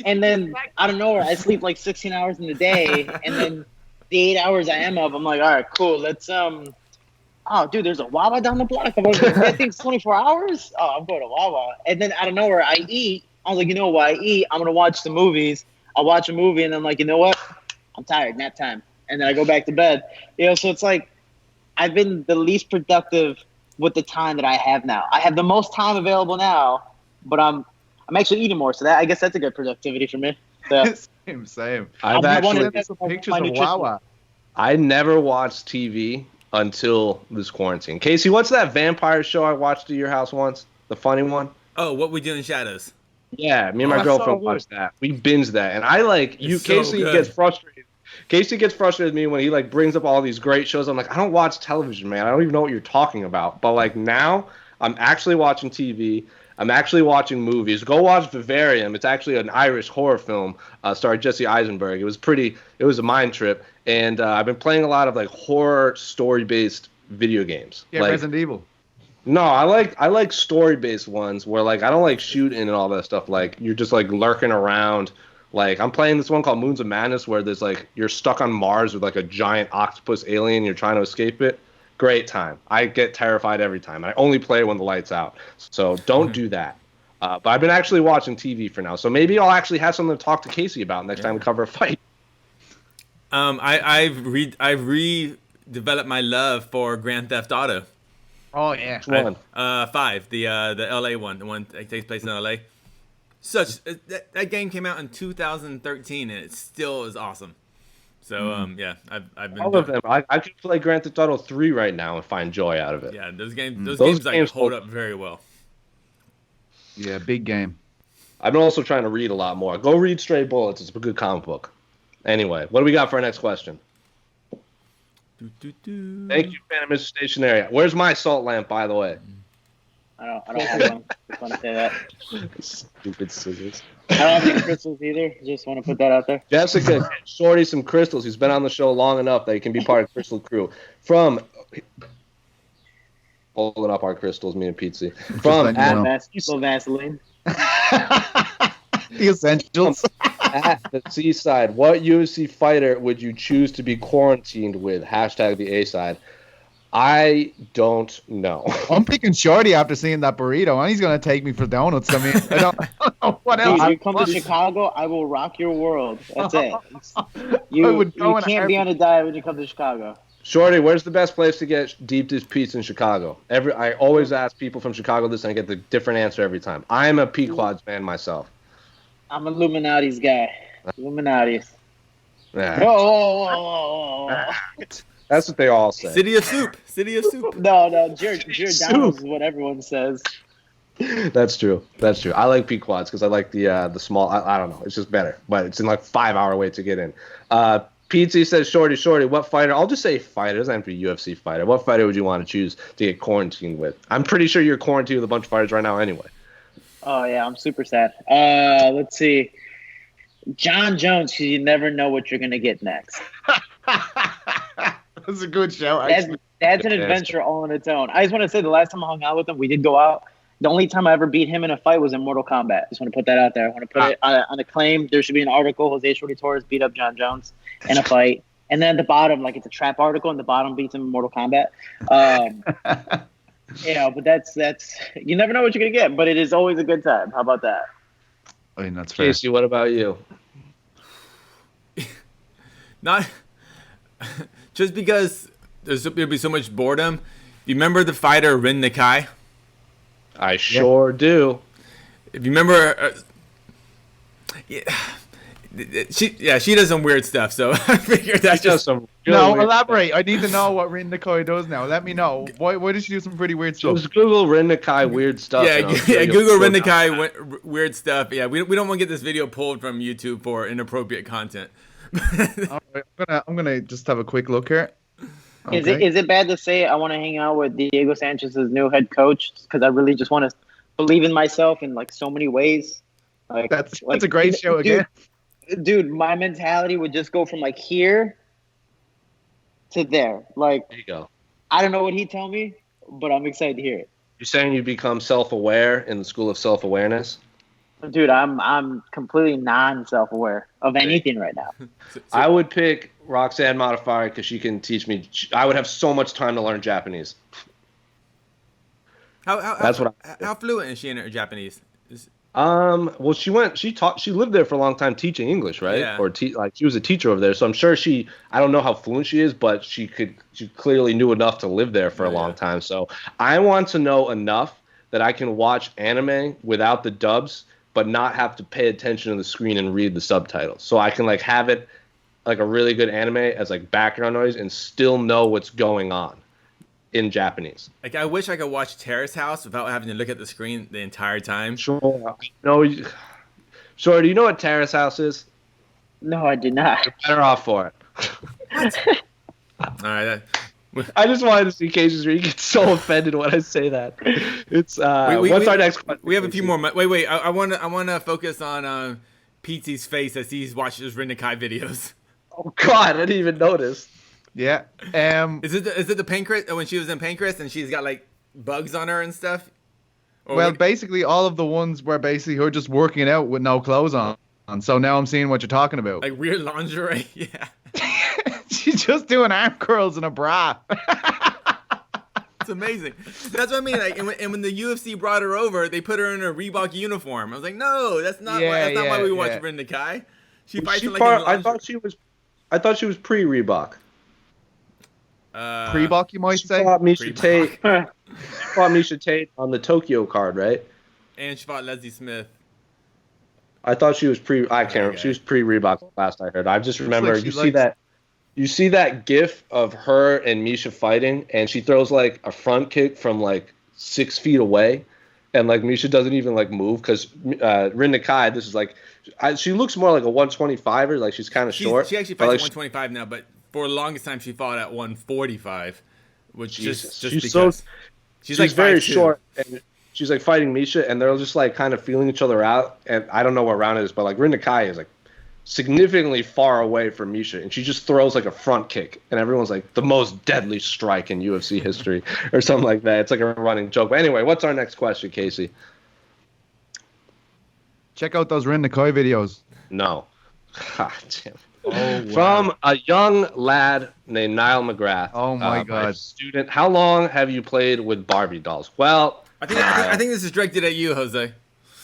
And then out of nowhere, I sleep like 16 hours in the day, and then the 8 hours I am up, I'm like, all right, cool. Let's oh, dude, there's a Wawa down the block. I'm like, that thing's 24 hours. Oh, I'm going to Wawa. And then out of nowhere, I eat. I was like, you know what? I eat. I'm gonna watch the movies. I'll watch a movie and I'm like, you know what? I'm tired, nap time. And then I go back to bed. So it's like I've been the least productive with the time that I have now. I have the most time available now, but I'm actually eating more. So I guess that's a good productivity for me. So, same. I've actually some pictures of Wawa. I never watched TV until this quarantine. Casey, what's that vampire show I watched at your house once? The funny one? Oh, What We Do in Shadows. Yeah, me and my girlfriend watched that. We binged that, and I Casey gets frustrated. Casey gets frustrated with me when he brings up all these great shows. I'm like, I don't watch television, man. I don't even know what you're talking about. But now, I'm actually watching TV. I'm actually watching movies. Go watch Vivarium. It's actually an Irish horror film, starring Jesse Eisenberg. It was a mind trip, and I've been playing a lot of horror story-based video games. Yeah, Resident Evil. No, I like story-based ones where I don't like shooting and all that stuff. You're just lurking around. I'm playing this one called Moons of Madness where there's you're stuck on Mars with a giant octopus alien. You're trying to escape it. Great time. I get terrified every time. I only play when the light's out. So don't do that. But I've been actually watching TV for now. So maybe I'll actually have something to talk to Casey about next time we cover a fight. I've redeveloped my love for Grand Theft Auto. Oh yeah, which one? 5, the LA one, the one that takes place in LA. That game came out in 2013 and it still is awesome. So yeah, I've been all of them. I could play Grand Theft Auto 3 right now and find joy out of it. Yeah, those games hold up very well. Yeah, big game. I've been also trying to read a lot more. Go read Stray Bullets. It's a good comic book. Anyway, what do we got for our next question? Thank you, Phantom Mr. Stationary. Where's my salt lamp, by the way? I don't have one. Just want to say that. Stupid scissors. I don't have any crystals either. Just want to put that out there. Jessica, get Shorty some crystals. He's been on the show long enough that he can be part of Crystal Crew. From holding up our crystals, me and Pizzi. From Vaseline. The essentials. At the Seaside, what UFC fighter would you choose to be quarantined with? Hashtag the A side. I don't know. I'm picking Shorty after seeing that burrito, and he's going to take me for donuts. I mean, I don't know what else. Dude, you come to Chicago, I will rock your world. That's it. You can't be on a diet when you come to Chicago. Shorty, where's the best place to get deep dish pizza in Chicago? I always ask people from Chicago this, and I get the different answer every time. I'm a Pequod's fan myself. I'm Illuminati's guy. Illuminati's. Yeah. Oh. That's what they all say. City of Soup. City of Soup. No. Giordano's is what everyone says. That's true. I like Pequod's because I like the small. I don't know. It's just better, but it's in 5-hour wait to get in. Pizzi says, Shorty, what fighter? I'll just say fighter. It doesn't have to be a UFC fighter. What fighter would you want to choose to get quarantined with? I'm pretty sure you're quarantined with a bunch of fighters right now anyway. Oh, yeah, I'm super sad. Let's see. John Jones, because you never know what you're going to get next. That's a good show. That's an adventure all on its own. I just want to say the last time I hung out with him, we did go out. The only time I ever beat him in a fight was in Mortal Kombat. Just want to put that out there. I want to put it on a claim. There should be an article. Jose Shorty Torres beat up John Jones in a fight. And then at the bottom, like it's a trap article, and the bottom beats him in Mortal Kombat. But that's you never know what you're gonna get, but it is always a good time. How about that? I mean, that's fair. Casey, what about you? Not just because there'll be so much boredom. You remember the fighter Rin Nakai? I sure do. If you remember, she does some weird stuff. So I figured that's just some. Elaborate. Stuff. I need to know what Rin Nakai does now. Let me know. Why does she do some pretty weird stuff? Just Google Rin Nakai weird stuff. Yeah, Google Rin Nakai weird stuff. Yeah, we don't want to get this video pulled from YouTube for inappropriate content. All right, I'm gonna just have a quick look here. Okay. Is it bad to say I want to hang out with Diego Sanchez's new head coach because I really just want to believe in myself in like so many ways? Like that's a great show again. Dude, my mentality would just go from like here to there. Like, there you go. I don't know what he'd tell me, but I'm excited to hear it. You're saying you become self-aware in the school of self-awareness? Dude, I'm completely non-self-aware of anything right now. I would pick Roxanne Modafferi because she can teach me. I would have so much time to learn Japanese. How fluent is she in her Japanese? Well, she lived there for a long time teaching English, right? Yeah. Or she was a teacher over there, so I'm sure I don't know how fluent she is, but she clearly knew enough to live there for a long time. So I want to know enough that I can watch anime without the dubs, but not have to pay attention to the screen and read the subtitles. So I can like have it like a really good anime as like background noise and still know what's going on in Japanese. Like I wish I could watch Terrace House without having to look at the screen the entire time. Sure. No. Sure. Do you know what Terrace House is? No, I did not. You're better off for it. All right. I just wanted to see cases where you get so offended when I say that. It's what's our next question? We have a few more. Wait. I want to focus on Pete's face as he watches Rin Nakai videos. Oh God, I didn't even notice. Yeah. Is it the pancreas when she was in pancreas and she's got like bugs on her and stuff? Basically all of the ones where basically her just working out with no clothes on. So now I'm seeing what you're talking about. Like weird lingerie. Yeah. She's just doing arm curls in a bra. It's amazing. That's what I mean. Like, and when the UFC brought her over, they put her in a Reebok uniform. I was like, no, that's not why we watch Rin Nakai. She fights like I thought she was pre-Reebok. Pre-Bok, you might say. She fought Miesha Tate on the Tokyo card, right? And she fought Leslie Smith. I thought she was I can't remember. She was pre-Reebok last I heard. I just remember you see that GIF of her and Miesha fighting, and she throws like a front kick from like 6 feet away, and like Miesha doesn't even like move because Rin Nakai, this is like, she looks more like a 125er, like she's kind of short. She actually fights at 125 now, but for the longest time she fought at 145, which just because she's like very short. And she's like fighting Miesha, and they're just like kind of feeling each other out. And I don't know what round it is, but like Rin Nakai is like significantly far away from Miesha, and she just throws like a front kick, and everyone's like the most deadly strike in UFC history or something like that. It's like a running joke. But anyway, what's our next question, Casey? Check out those Rin Nakai videos. No. God damn. Oh, wow. From a young lad named Niall McGrath. Oh my God. Student. How long have you played with Barbie dolls? Well, I think this is directed at you, Jose.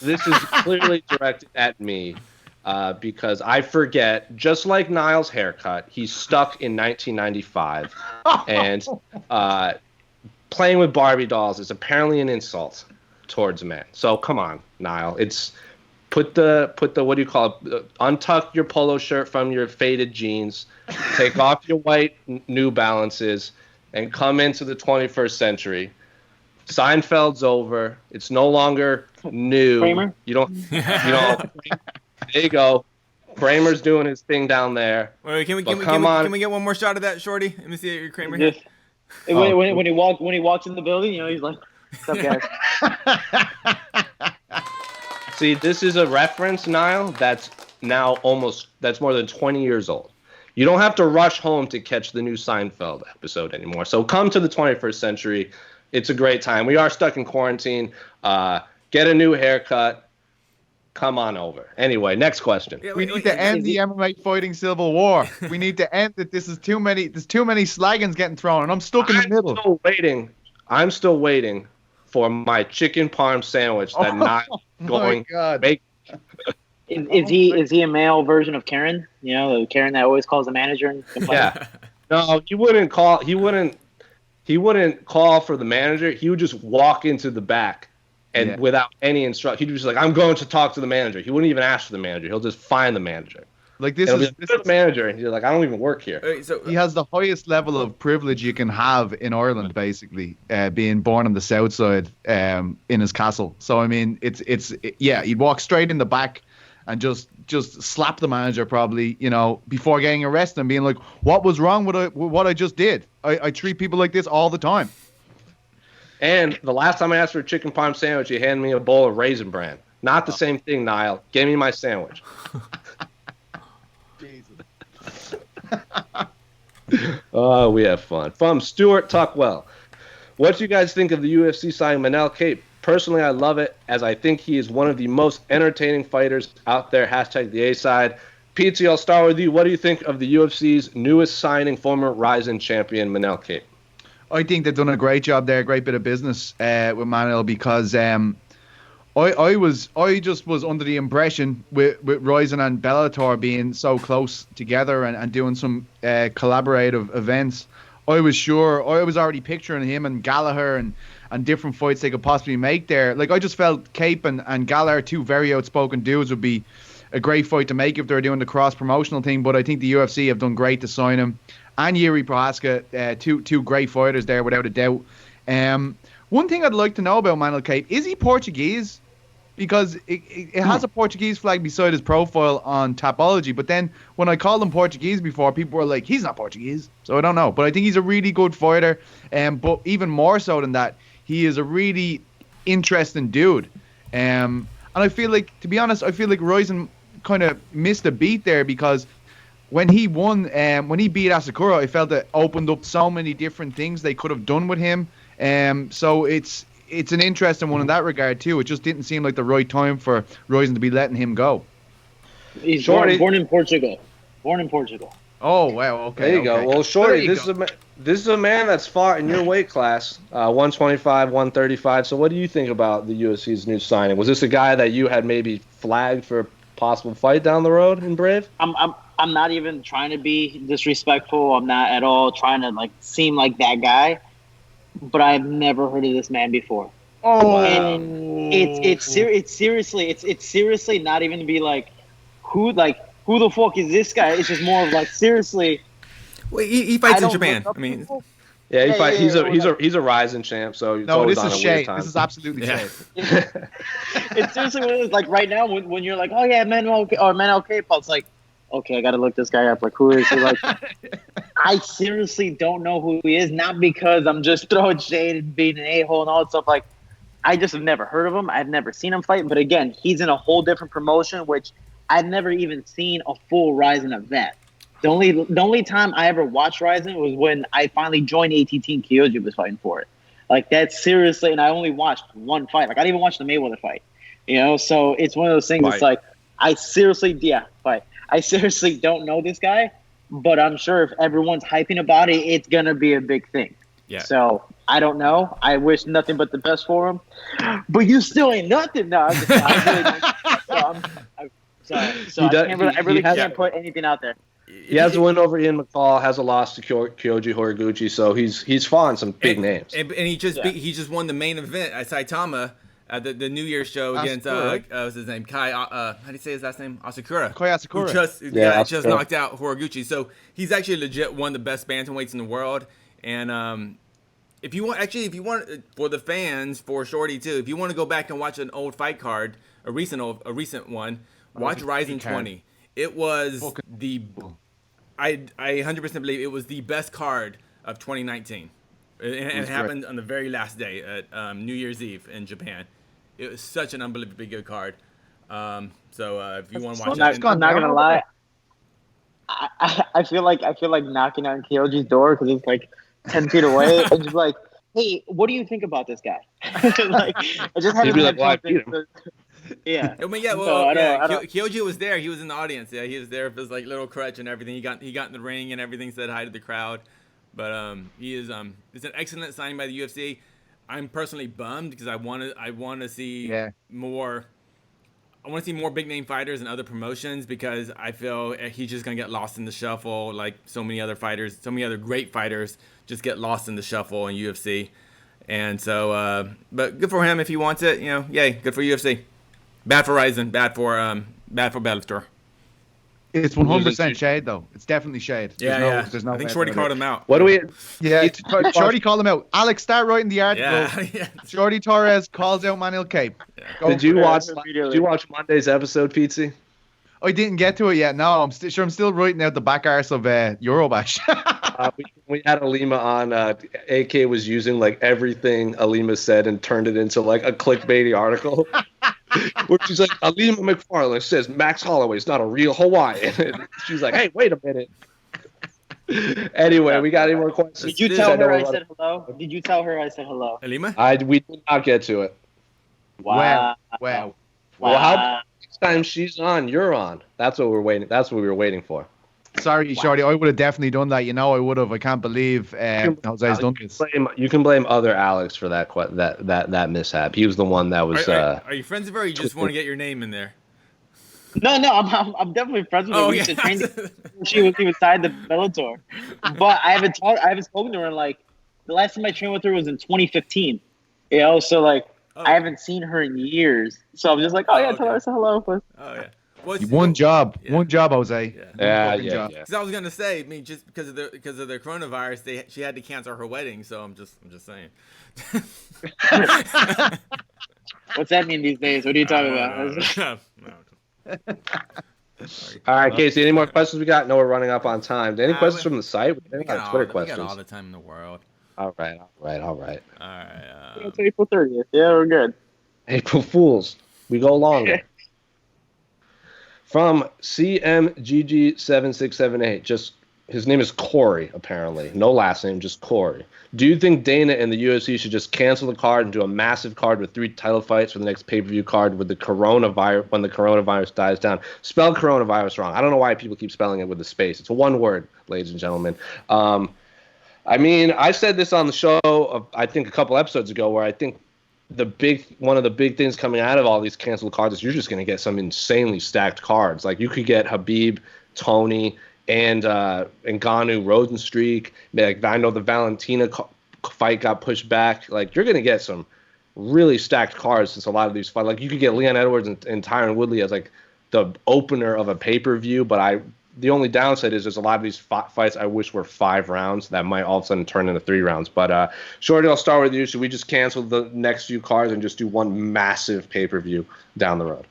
This is clearly directed at me. Because I forget, just like Niall's haircut, he's stuck in 1995, and playing with Barbie dolls is apparently an insult towards a man. So come on, Niall. It's put the what do you call it? Untuck your polo shirt from your faded jeans, take off your white New Balances, and come into the 21st century. Seinfeld's over. It's no longer new. Kramer? You don't. There you go. Kramer's doing his thing down there. Wait, can we get one more shot of that, Shorty? Let me see your Kramer here. When he walks in the building, he's like, "What's up, guys?" See, this is a reference, Niall, that's more than 20 years old. You don't have to rush home to catch the new Seinfeld episode anymore. So come to the 21st century. It's a great time. We are stuck in quarantine. Get a new haircut. come on over. Anyway, next question. We need to end the MMA fighting civil war. We need to end it. There's too many slaggins getting thrown, and I'm stuck in the middle. I'm still waiting for my chicken parm sandwich that not going to make. Is he a male version of Karen? You know, the Karen that always calls the manager and complains? Yeah. No, he wouldn't call. He wouldn't call for the manager. He would just walk into the back and without any instruction, he'd just like, I'm going to talk to the manager. He wouldn't even ask for the manager. He'll just find the manager. Like this is the manager, and you're like, I don't even work here. Right, so he has the highest level of privilege you can have in Ireland, basically, being born on the south side in his castle. So I mean, he'd walk straight in the back and just slap the manager probably, you know, before getting arrested and being like, what was wrong with what I just did? I treat people like this all the time. And the last time I asked for a chicken parm sandwich, he handed me a bowl of Raisin Bran. Not the same thing, Niall. Give me my sandwich. Jesus. Oh, we have fun. From Stuart Tuckwell. What do you guys think of the UFC signing Manel Kape? Personally, I love it, as I think he is one of the most entertaining fighters out there. Hashtag the A-side. PT, I'll start with you. What do you think of the UFC's newest signing, former Rizin champion Manel Kape? I think they've done a great job there, a great bit of business with Manel, because I just was under the impression with Rizin and Bellator being so close together and doing some collaborative events. I was already picturing him and Gallagher and different fights they could possibly make there. Like, I just felt Kape and Gallagher, two very outspoken dudes, would be a great fight to make if they're doing the cross-promotional thing. But I think the UFC have done great to sign him. And Yuri Prohaska, two great fighters there, without a doubt. One thing I'd like to know about Manel Kape, is he Portuguese? Because it has a Portuguese flag beside his profile on Tapology. But then when I called him Portuguese before, people were like, he's not Portuguese. So I don't know. But I think he's a really good fighter. But even more so than that, he is a really interesting dude. And I feel like, to be honest, Rizin kind of missed a beat there, because when he won, when he beat Asakura, I felt it opened up so many different things they could have done with him. So it's an interesting one in that regard too. It just didn't seem like the right time for Rizin to be letting him go. He's born in Portugal. Oh wow! Okay. There you go. Well, Shorty, this is a man that's fought in your weight class, 125, 135. So, what do you think about the UFC's new signing? Was this a guy that you had maybe flagged for a possible fight down the road in Brave? I'm not even trying to be disrespectful. I'm not at all trying to seem like that guy. But I've never heard of this man before. Oh, wow. And it's seriously not even to be like, who the fuck is this guy? It's just more of like, seriously. Well, he fights in Japan. I mean, yeah, he's a Rizin champ. So no, this is shade. This is absolutely shade. It's seriously what it is. Like right now, when you're like, oh yeah, Manel Kape, it's like, okay, I gotta look this guy up. Like, who is he? Like, I seriously don't know who he is. Not because I'm just throwing shade and being an a-hole and all that stuff. Like, I just have never heard of him. I've never seen him fight. But again, he's in a whole different promotion, which I've never even seen a full Rizin event. The only time I ever watched Rizin was when I finally joined ATT and Kyoji was fighting for it. Like, that's seriously, and I only watched one fight. Like, I didn't even watch the Mayweather fight. You know, so it's one of those things. Fight. It's like, I seriously don't know this guy, but I'm sure if everyone's hyping about it, it's going to be a big thing. Yeah. So, I don't know. I wish nothing but the best for him. But you still ain't nothing. No, I really can't put anything out there. He has a win over Ian McCall, has a loss to Kyoji Horiguchi, so he's fought some big names. And he just won the main event at Saitama at the New Year's show against what's his name? Kai. How do you say his last name? Asakura. Kai Asakura. Who just knocked out Horiguchi. So he's actually legit one of the best bantamweights in the world. And if you want, for the fans, for Shorty too, if you want to go back and watch an old fight card, a recent one, watch Rizin 20. It was I 100% believe it was the best card of 2019. And it happened on the very last day at New Year's Eve in Japan. It was such an unbelievably good card. So if you want to watch it. I'm not going to lie. I feel like knocking on Kyoji's door because it's like 10 feet away and just like, hey, what do you think about this guy? Like, I just haven't had Yeah. I mean, yeah. Well, Kyoji was there. He was in the audience. Yeah, he was there with his like little crutch and everything. He got in the ring and everything. Said hi to the crowd. But he is it's an excellent signing by the UFC. I'm personally bummed because I want to see more. I want to see more big name fighters and other promotions because I feel he's just gonna get lost in the shuffle like so many other fighters, so many other great fighters just get lost in the shuffle in UFC. And so, but good for him if he wants it. You know, yay, good for UFC. Bad for Ryzen, bad for Bellator. It's 100% shade though. It's definitely shade. There's no I think Shorty called him out. What do we? Yeah, Shorty called him out. Alex, start writing the article. Yeah. Shorty Torres calls out Manuel Cape. Yeah. Did you watch Monday's episode, Pizzi? I didn't get to it yet. No, I'm still writing out the back arse of Eurobash. We had Alima on. AK was using like everything Alima said and turned it into like a clickbaity article. Where she's like, Alima McFarlane says Max Holloway's not a real Hawaiian. And she's like, hey, wait a minute. Anyway, we got any more questions? Did you tell her I said hello? Did you tell her I said hello? Alima? We did not get to it. Wow. Well, how next time she's on, you're on. That's what we're waiting. That's what we were waiting for. Sorry, Shorty. I would have definitely done that. You know, I would have. I can't believe Jose's done this. You can blame other Alex for that mishap. He was the one that was. Are you friends with her? Or you just want to get your name in there? No, I'm definitely friends with her. We used to train she was tied to Bellator, but I haven't spoken to her in like the last time I trained with her was in 2015. You know, so like I haven't seen her in years. So I'm just like, tell her I said hello. But. Oh yeah. One job, Jose. Yeah. Because I was gonna say, I mean, just because of the coronavirus, she had to cancel her wedding. So I'm just saying. What's that mean these days? What are you talking about? All right, Casey. Any more questions we got? No, we're running up on time. Any questions from the site? We got Twitter questions. We got all the time in the world. All right. It's April 30th. Yeah, we're good. April Fools. We go longer. From CMGG7678, his name is Corey, apparently. No last name, just Corey. Do you think Dana and the UFC should just cancel the card and do a massive card with 3 title fights for the next pay-per-view card with the coronavirus when the coronavirus dies down? Spell coronavirus wrong. I don't know why people keep spelling it with a space. It's one word, ladies and gentlemen. I mean, I said this on the show, I think a couple episodes ago, where I think one of the big things coming out of all these canceled cards is you're just going to get some insanely stacked cards. Like you could get Khabib, Tony, and Ngannou Rosenstreak. Like I know the Valentina fight got pushed back. Like you're going to get some really stacked cards since a lot of these fights. Like you could get Leon Edwards and Tyron Woodley as like the opener of a pay-per-view, but the only downside is there's a lot of these fights I wish were 5 rounds that might all of a sudden turn into 3 rounds. But Shorty, I'll start with you. Should we just cancel the next few cards and just do one massive pay-per-view down the road?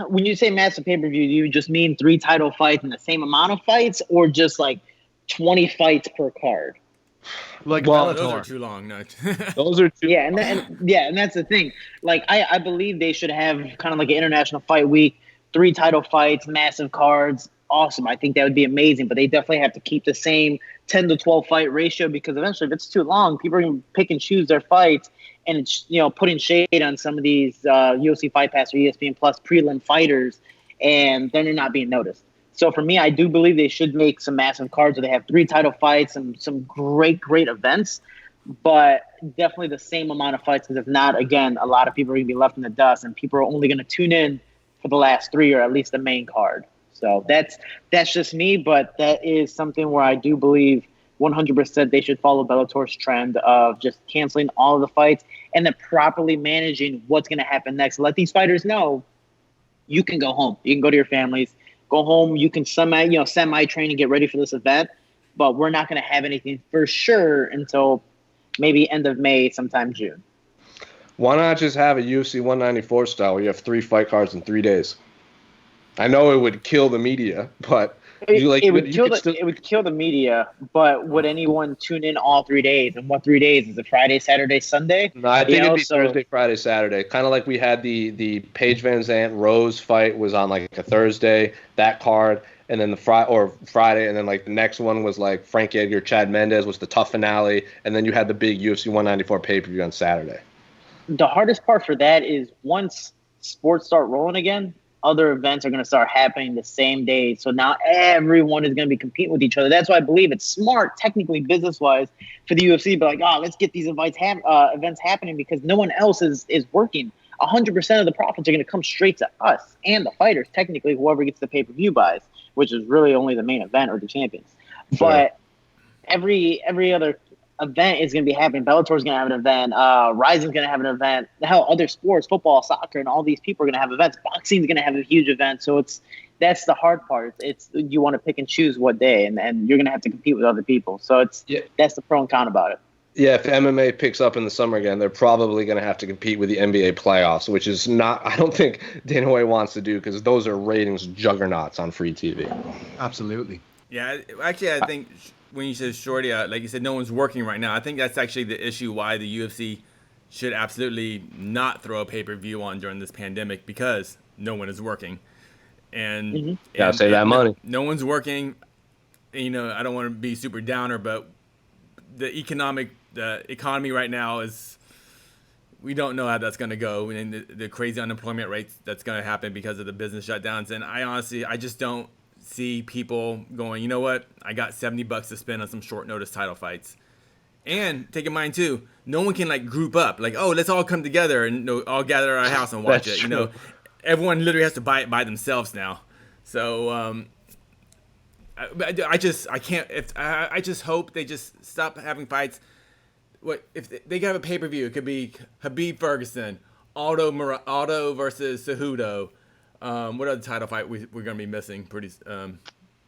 When you say massive pay-per-view, do you just mean 3 title fights and the same amount of fights, or just like 20 fights per card? Like those are too long. No. Those are too. Yeah, and that's the thing. Like I believe they should have kind of like an international fight week. 3 title fights, massive cards, awesome. I think that would be amazing, but they definitely have to keep the same 10 to 12 fight ratio because eventually if it's too long, people are going to pick and choose their fights and it's, putting shade on some of these UFC Fight Pass or ESPN Plus prelim fighters and then they're not being noticed. So for me, I do believe they should make some massive cards where they have 3 title fights and some great events, but definitely the same amount of fights because if not, again, a lot of people are going to be left in the dust and people are only going to tune in for the last 3 or at least the main card. So that's just me, but that is something where I do believe 100% they should follow Bellator's trend of just canceling all of the fights and then properly managing what's going to happen next. Let these fighters know you can go home. You can go to your families, go home. You can semi-train and get ready for this event, but we're not going to have anything for sure until maybe end of May, sometime June. Why not just have a UFC 194 style where you have 3 fight cards in 3 days? I know it would kill the media, but it would kill the media. But would anyone tune in all 3 days? And what 3 days? Is it Friday, Saturday, Sunday? No, I think it'd be Thursday, Friday, Saturday. Kind of like we had the Paige Van Zandt Rose fight was on like a Thursday, that card, and then Friday, and then like the next one was like Frankie Edgar, Chad Mendez was the tough finale, and then you had the big UFC 194 pay-per-view on Saturday. the hardest part for that is once sports start rolling again, other events are going to start happening the same day. So now everyone is going to be competing with each other. That's why I believe it's smart, technically, business-wise, for the UFC to be like, let's get these events happening because no one else is working. 100% of the profits are going to come straight to us and the fighters, technically, whoever gets the pay-per-view buys, which is really only the main event or the champions. Sure. But every other event is going to be happening. Bellator is going to have an event. Rising's going to have an event. Hell, other sports, football, soccer, and all these people are going to have events. Boxing is going to have a huge event. So that's the hard part. It's you want to pick and choose what day, and you're going to have to compete with other people. So that's the pro and con about it. Yeah, if MMA picks up in the summer again, they're probably going to have to compete with the NBA playoffs, which is not, I don't think Dana White wants to do because those are ratings juggernauts on free TV. Absolutely. Yeah, actually, I think when you said Shorty, like you said, no one's working right now. I think that's actually the issue why the UFC should absolutely not throw a pay-per-view on during this pandemic because no one is working. And gotta save that money. No one's working. You know, I don't want to be super downer, but the economy right now is, we don't know how that's going to go, and the crazy unemployment rates that's going to happen because of the business shutdowns. And I just don't see people going, you know what, I got $70 to spend on some short notice title fights. And take in mind too, no one can like group up, like, oh, let's all come together and all gather at our house and watch it. True. You know, everyone literally has to buy it by themselves now. So I just hope they just stop having fights. What if they have a pay-per-view? It could be Khabib Ferguson, Aldo versus Cejudo. What other title fight we're gonna be missing?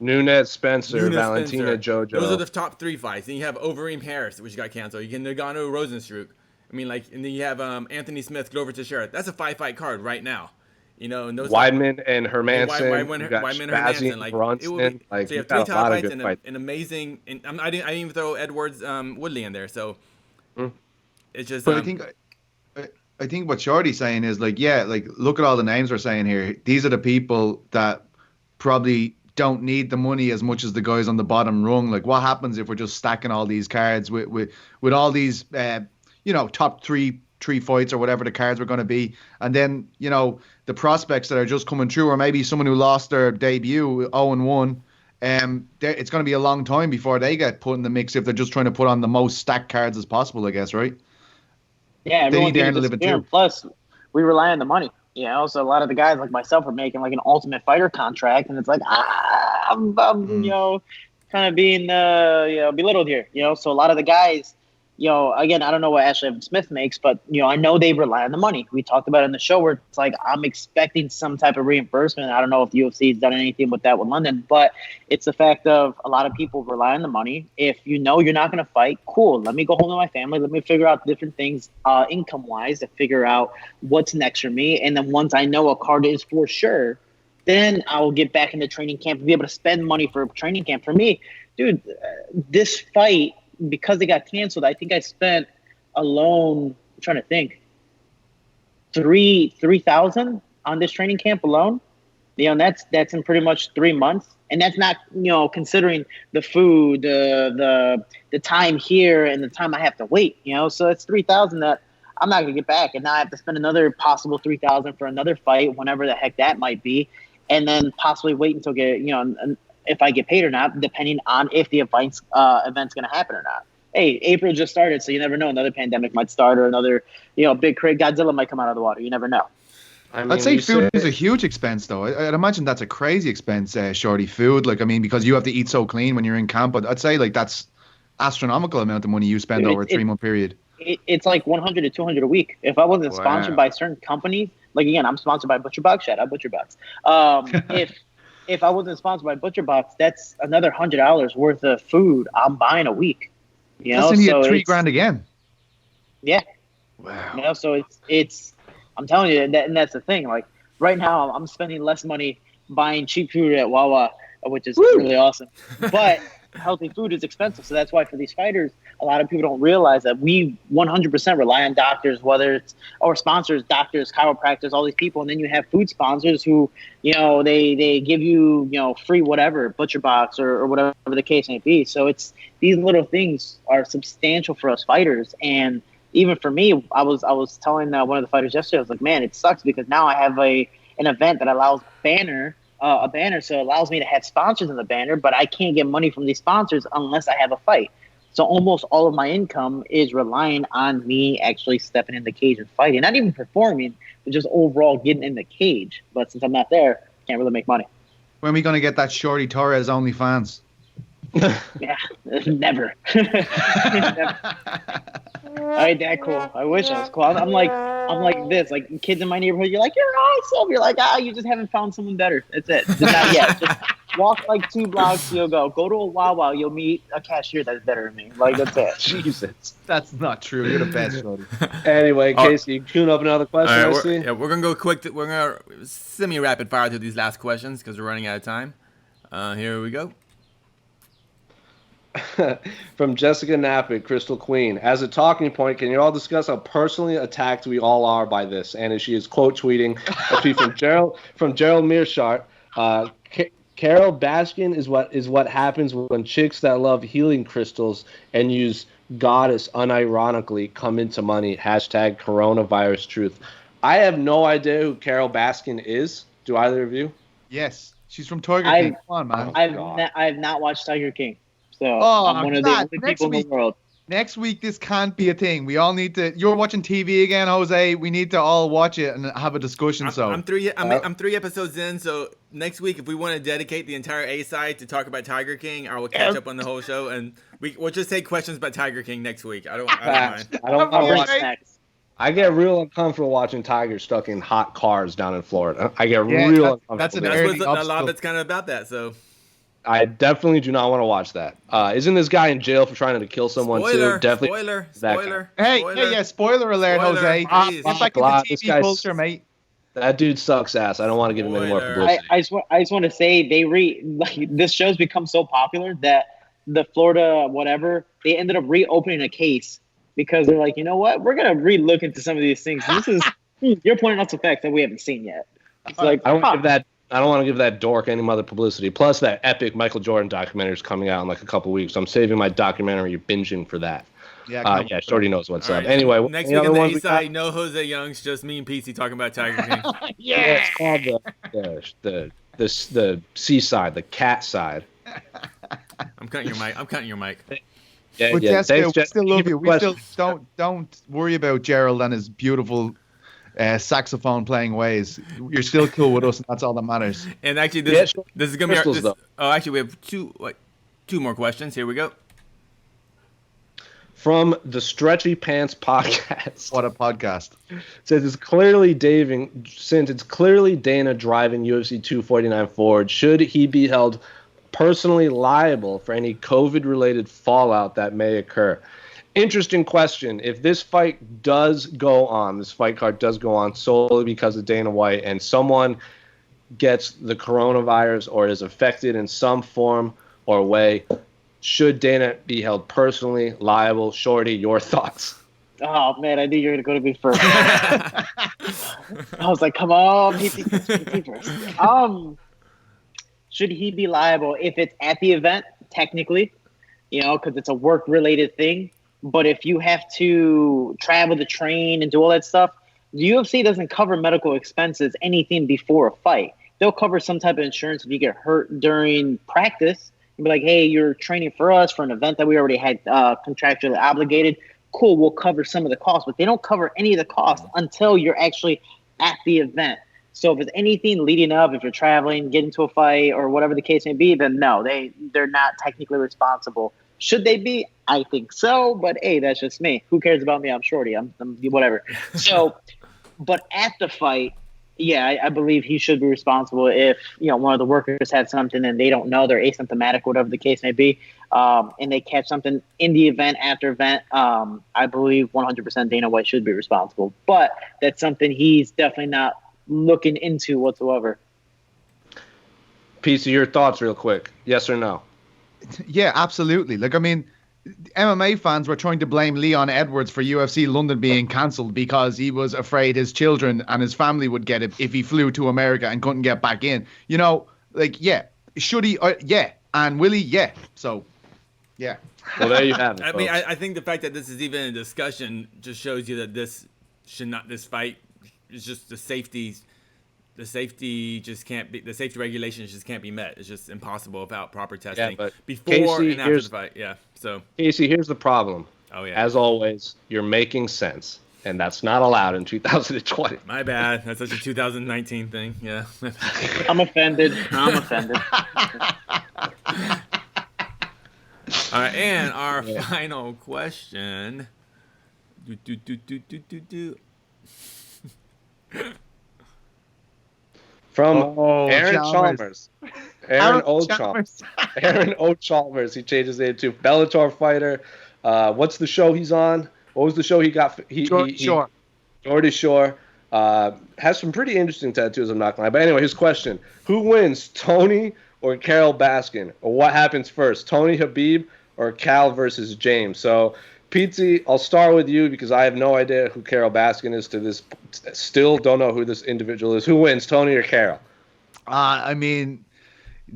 Nunes, Spencer, Valentina, JoJo. Those are the top 3 fights. And you have Overeem Harris, which got canceled. You get Nagano Rosenstruck. I mean, like, and then you have Anthony Smith, Glover Teixeira. That's a 5-fight card right now. You know, and those Weidman and Hermanson. Weidman and Hermanson. Like, Brunson. It will be, like, so you have 3 title fights and an amazing. And I didn't even throw Edwards Woodley in there. So it's just. But I think what Shorty's saying is like, yeah, like look at all the names we're saying here. These are the people that probably don't need the money as much as the guys on the bottom rung. Like, what happens if we're just stacking all these cards with all these, top three fights or whatever the cards were going to be, and then the prospects that are just coming through, or maybe someone who lost their debut 0-1. It's going to be a long time before they get put in the mix if they're just trying to put on the most stacked cards as possible, I guess, right? Yeah, everyone's going to disappear. Plus, we rely on the money. So a lot of the guys like myself are making like an Ultimate Fighter contract, and it's like, I'm kind of being, belittled here. So a lot of the guys, again, I don't know what Ashley Evans Smith makes, but, I know they rely on the money. We talked about it in the show where it's like, I'm expecting some type of reimbursement. I don't know if the UFC has done anything with that with London, but it's the fact of a lot of people rely on the money. If you're not going to fight, cool. Let me go home to my family. Let me figure out different things income-wise to figure out what's next for me. And then once I know a card is for sure, then I will get back into training camp and be able to spend money for training camp. For me, dude, this fight, because they got canceled, I think I spent alone, I'm trying to think, $3,000 on this training camp alone. And that's in pretty much 3 months. And that's not, considering the food, the time here and the time I have to wait, so it's $3,000 that I'm not going to get back. And now I have to spend another possible $3,000 for another fight, whenever the heck that might be. And then possibly wait until if I get paid or not, depending on if the event's going to happen or not. Hey, April just started, so you never know. Another pandemic might start, or another, big crazy Godzilla might come out of the water. You never know. I'd say food is a huge expense, though. I'd imagine that's a crazy expense, Shorty. Food, because you have to eat so clean when you're in camp. But I'd say that's astronomical amount of money you spend over a 3-month period. It's like $100 to $200 a week. If I wasn't sponsored by certain companies, like again, I'm sponsored by ButcherBox. Shout out ButcherBox. If I wasn't sponsored by ButcherBox, that's another $100 worth of food I'm buying a week. That's gonna be $3,000 again. Yeah. Wow. So it's I'm telling you, and that's the thing. Like right now, I'm spending less money buying cheap food at Wawa, which is really awesome. But healthy food is expensive, so that's why for these fighters, a lot of people don't realize that we 100% rely on doctors, whether it's our sponsors, doctors, chiropractors, all these people, and then you have food sponsors who, they give you, free whatever, ButcherBox or whatever the case may be. So it's these little things are substantial for us fighters, and even for me, I was telling one of the fighters yesterday, I was like, man, it sucks because now I have an event that allows a banner, so it allows me to have sponsors in the banner, but I can't get money from these sponsors unless I have a fight. So almost all of my income is relying on me actually stepping in the cage and fighting, not even performing, but just overall getting in the cage. But since I'm not there, can't really make money. When are we going to get that Shorty Torres OnlyFans? Yeah, never. Never. I ain't that cool. I wish I was cool. I'm like this. Like kids in my neighborhood, you're like, you're awesome. You're like, you just haven't found someone better. That's it. Just not yet. Just walk like 2 blocks, you'll go. Go to a Wawa, you'll meet a cashier that's better than me. Like that's it. Jesus, that's not true. You're the best, Shorty. Anyway, Casey, tune up another question. Right, we're gonna go quick. We're gonna semi-rapid fire through these last questions because we're running out of time. Here we go. From Jessica Knappett, Crystal Queen. As a talking point, can you all discuss how personally attacked we all are by this? And as she is quote tweeting a piece from Gerald Mearshart, Carol Baskin is what happens when chicks that love healing crystals and use goddess unironically come into money. Hashtag coronavirus truth. I have no idea who Carol Baskin is. Do either of you? Yes, she's from Tiger King. Come on, man. I've not watched Tiger King. So I'm one of the only people in the world. Next week, this can't be a thing. We all need to. You're watching TV again, Jose. We need to all watch it and have a discussion. I'm 3 episodes in. So next week, if we want to dedicate the entire A side to talk about Tiger King, I will catch up on the whole show, and we'll just take questions about Tiger King next week. I don't mind. I don't watch snacks. I get real uncomfortable watching tigers stuck in hot cars down in Florida. I get real uncomfortable. That's a lot that's kind of about that. So. I definitely do not want to watch that. Isn't this guy in jail for trying to kill someone too? Definitely. Spoiler. Hey, spoiler alert, Jose. Get back into TV culture, mate. That dude sucks ass. I don't want to give him any more publicity. I just want to say this show's become so popular that the Florida whatever, they ended up reopening a case because they're like, you know what? We're gonna re-look into some of these things. This is you're pointing out some facts that we haven't seen yet. It's like I don't want to give that dork any other publicity. Plus, that epic Michael Jordan documentary is coming out in like a couple weeks. I'm saving my documentary binging for that. Yeah, Shorty knows what's up. Right. Anyway, next week on the East Side, no Jose Youngs, just me and PC talking about Tiger King. Yeah, it's called the seaside, the cat side. I'm cutting your mic. Yeah, but Jessica, thanks, we still love you. We still don't worry about Gerald and his beautiful saxophone playing ways. You're still cool with us, and that's all that matters. And actually, this is gonna be actually, we have two more questions. Here we go. From the Stretchy Pants podcast. What a podcast! Says it's clearly Dana driving UFC 249 forward. Should he be held personally liable for any COVID-related fallout that may occur? Interesting question. If this fight card does go on solely because of Dana White and someone gets the coronavirus or is affected in some form or way, should Dana be held personally liable? Shorty, your thoughts? Oh, man, I knew you were going to go to me first. I was like, come on, PT first. Should he be liable if it's at the event, technically, because it's a work-related thing? But if you have to travel the train and do all that stuff, the UFC doesn't cover medical expenses, anything before a fight. They'll cover some type of insurance if you get hurt during practice. You'll be like, hey, you're training for us for an event that we already had contractually obligated. Cool, we'll cover some of the costs. But they don't cover any of the costs until you're actually at the event. So if it's anything leading up, if you're traveling, getting to a fight, or whatever the case may be, then no, they're not technically responsible. Should they be? I think so, but hey, that's just me. Who cares about me? I'm Shorty. I'm whatever. So, but at the fight, yeah, I believe he should be responsible if one of the workers had something and they don't know, they're asymptomatic, whatever the case may be, and they catch something in the event after event. I believe 100% Dana White should be responsible, but that's something he's definitely not looking into whatsoever. Piece of your thoughts, real quick. Yes or no? Yeah, absolutely. Like, I mean, MMA fans were trying to blame Leon Edwards for UFC London being cancelled because he was afraid his children and his family would get it if he flew to America and couldn't get back in. Should he? Yeah. And will he? Yeah. So Yeah. Well, there you have it. I mean, I think the fact that this is even a discussion just shows you that this fight is just the safety just can't be, the safety regulations just can't be met. It's just impossible without proper testing before Casey, and after the fight. Yeah. So Casey, here's the problem. Oh yeah. As always, you're making sense, and that's not allowed in 2020. My bad. That's such a 2019 thing. Yeah. I'm offended. All right, and our final question. From Aaron Chalmers. Aaron O. Chalmers. He changed his name to Bellator fighter. What's the show he's on? What was the show he got? Jordy Shore. Has some pretty interesting tattoos, I'm not going to lie. But anyway, his question. Who wins, Tony or Carol Baskin? Or what happens first, Tony Khabib or Cal versus James? So, Pizzi, I'll start with you because I have no idea who Carol Baskin is to this. Still don't know who this individual is. Who wins, Tony or Carol? I mean,